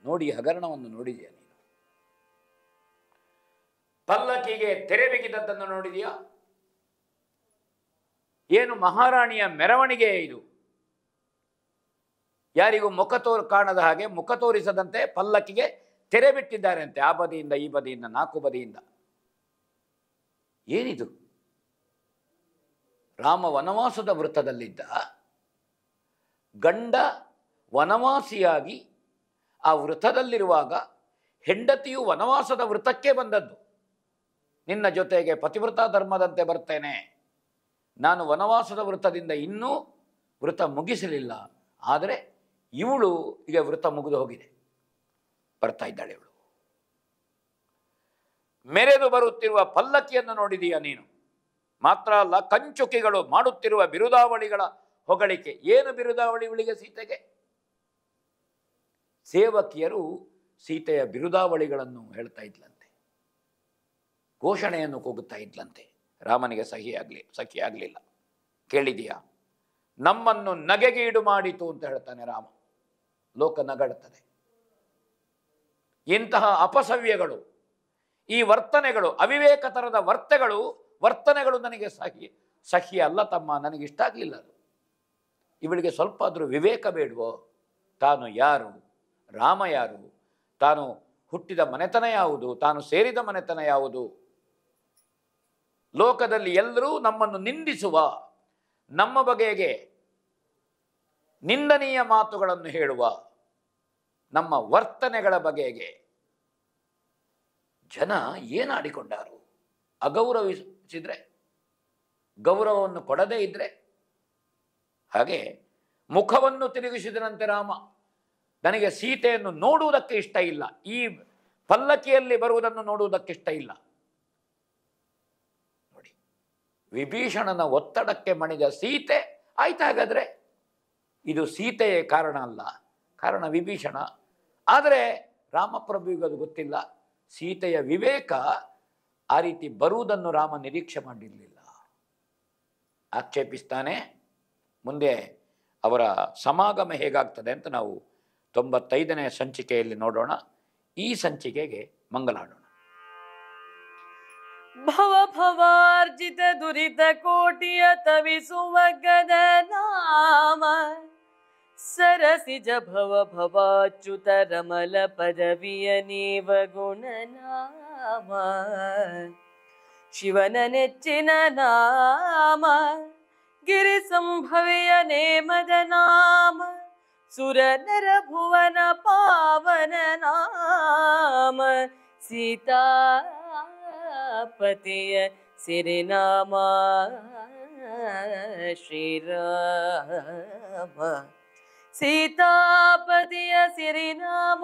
ನೋಡಿ, ಹಗರಣವನ್ನು ನೋಡಿದೆಯಾ ನೀನು? ಪಲ್ಲಕ್ಕಿಗೆ ತೆರೆ ಬಿಗಿದದ್ದನ್ನು ನೋಡಿದೆಯಾ? ಏನು ಮಹಾರಾಣಿಯ ಮೆರವಣಿಗೆ ಇದು? ಯಾರಿಗೂ ಕಾಣದ ಹಾಗೆ, ಮುಖ ತೋರಿಸದಂತೆ ಪಲ್ಲಕ್ಕಿಗೆ ತೆರೆ ಬಿಟ್ಟಿದ್ದಾರೆ ಅಂತೆ. ಆ ಬದಿಯಿಂದ ಈ ಬದಿಯಿಂದ, 4 ಬದಿಯಿಂದ. ಏನಿದು? ರಾಮ ವನವಾಸದ ವೃತ್ತದಲ್ಲಿದ್ದ, ಗಂಡ ವನವಾಸಿಯಾಗಿ ಆ ವೃತ್ತದಲ್ಲಿರುವಾಗ ಹೆಂಡತಿಯು ವನವಾಸದ ವೃತ್ತಕ್ಕೆ ಬಂದದ್ದು. ನಿನ್ನ ಜೊತೆಗೆ ಪತಿವ್ರತ ಧರ್ಮದಂತೆ ಬರ್ತೇನೆ, ನಾನು ವನವಾಸದ ವೃತ್ತದಿಂದ ಇನ್ನೂ ವೃತ ಮುಗಿಸಲಿಲ್ಲ, ಆದರೆ ಇವಳು ಈಗ ವೃತ ಮುಗಿದು ಹೋಗಿದೆ, ಬರ್ತಾ ಇದ್ದಾಳೆ ಇವಳು. ಮೆರೆದು ಬರುತ್ತಿರುವ ಪಲ್ಲಕ್ಕಿಯನ್ನು ನೋಡಿದೀಯ ನೀನು? ಮಾತ್ರ ಅಲ್ಲ, ಕಂಚುಕಿಗಳು ಮಾಡುತ್ತಿರುವ ಬಿರುದಾವಳಿಗಳ ಹೊಗಳಿಕೆ. ಏನು ಬಿರುದಾವಳಿ ಇವಳಿಗೆ, ಸೀತೆಗೆ? ಸೇವಕಿಯರು ಸೀತೆಯ ಬಿರುದಾವಳಿಗಳನ್ನು ಹೇಳ್ತಾ ಇದ್ಲಂತೆ, ಘೋಷಣೆಯನ್ನು ಕೂಗುತ್ತಾ ಇದ್ಲಂತೆ. ರಾಮನಿಗೆ ಸಖಿಯಾಗಲಿಲ್ಲ. ಕೇಳಿದೀಯಾ? ನಮ್ಮನ್ನು ನಗೆಗೀಡು ಮಾಡಿತು ಅಂತ ಹೇಳ್ತಾನೆ ರಾಮ. ಲೋಕ ನಗಡುತ್ತದೆ. ಇಂತಹ ಅಪಸವ್ಯಗಳು, ಈ ವರ್ತನೆಗಳು, ಅವಿವೇಕ ತರದ ವರ್ತನೆಗಳು ನನಗೆ ಸಹಿ ಅಲ್ಲ ತಮ್ಮ, ನನಗಿಷ್ಟ ಆಗಲಿಲ್ಲ ಅದು. ಇವಳಿಗೆ ಸ್ವಲ್ಪ ಆದರೂ ವಿವೇಕ ಬೇಡವೋ? ತಾನು ಯಾರು, ರಾಮ ಯಾರು, ತಾನು ಹುಟ್ಟಿದ ಮನೆತನ ಯಾವುದು, ತಾನು ಸೇರಿದ ಮನೆತನ ಯಾವುದು? ಲೋಕದಲ್ಲಿ ಎಲ್ಲರೂ ನಮ್ಮನ್ನು ನಿಂದಿಸುವ, ನಮ್ಮ ಬಗೆಗೆ ನಿಂದನೀಯ ಮಾತುಗಳನ್ನು ಹೇಳುವ, ನಮ್ಮ ವರ್ತನೆಗಳ ಬಗೆಗೆ ಜನ ಏನಾಡಿಕೊಂಡಾರು? ಅಗೌರವಿಸಿದ್ರೆ, ಗೌರವವನ್ನು ಕೊಡದೇ ಇದ್ರೆ, ಹಾಗೆ ಮುಖವನ್ನು ತಿರುಗಿಸಿದನಂತೆ ರಾಮ. ನನಗೆ ಸೀತೆಯನ್ನು ನೋಡುವುದಕ್ಕೆ ಇಷ್ಟ ಇಲ್ಲ, ಈ ಪಲ್ಲಕ್ಕಿಯಲ್ಲಿ ಬರುವುದನ್ನು ನೋಡುವುದಕ್ಕೆ ಇಷ್ಟ ಇಲ್ಲ. ನೋಡಿ, ವಿಭೀಷಣನ ಒತ್ತಡಕ್ಕೆ ಮಣಿದ ಸೀತೆ. ಆಯ್ತು, ಹಾಗಾದ್ರೆ ಇದು ಸೀತೆಯೇ ಕಾರಣ ಅಲ್ಲ, ಕಾರಣ ವಿಭೀಷಣ. ಆದರೆ ರಾಮಪ್ರಭುವಿಗೆ ಅದು ಗೊತ್ತಿಲ್ಲ. ಸೀತೆಯ ವಿವೇಕ ಆ ರೀತಿ ಬರುವುದನ್ನು ರಾಮ ನಿರೀಕ್ಷೆ ಮಾಡಿರಲಿಲ್ಲ. ಆಕ್ಷೇಪಿಸ್ತಾನೆ. ಮುಂದೆ ಅವರ ಸಮಾಗಮ ಹೇಗಾಗ್ತದೆ ಅಂತ ನಾವು 95ನೇ ಸಂಚಿಕೆಯಲ್ಲಿ ನೋಡೋಣ. ಈ ಸಂಚಿಕೆಗೆ ಮಂಗಲಾಡೋಣ. ಭವ ಭವಾರ್ಣವನಾಶನ ಆರ್ಜಿತ ದುರಿತ ಕೋಟಿಯ ತವಿಸುವ ಗದ ನಾಮ ಸರಸಿಜ ಭವ ಭವಾಚ್ಯುತ ರಮಲ ಪದವಿಯ ನೀವ ಗುಣನಾಮ ಶಿವನ ನೆಚ್ಚಿನ ನಾಮ ಗಿರಿ ಸಂಭವೆಯ ನೇಮದ ನಾಮ ಸುರ ನರ ಭುವನ ಪಾವನ ನಾಮ ಸೀತಾಪತಿಯ ಸಿರಿನಾಮ ಶ್ರೀರಾಮ ಸೀತಾಪತಿಯ ಸಿರಿನಾಮ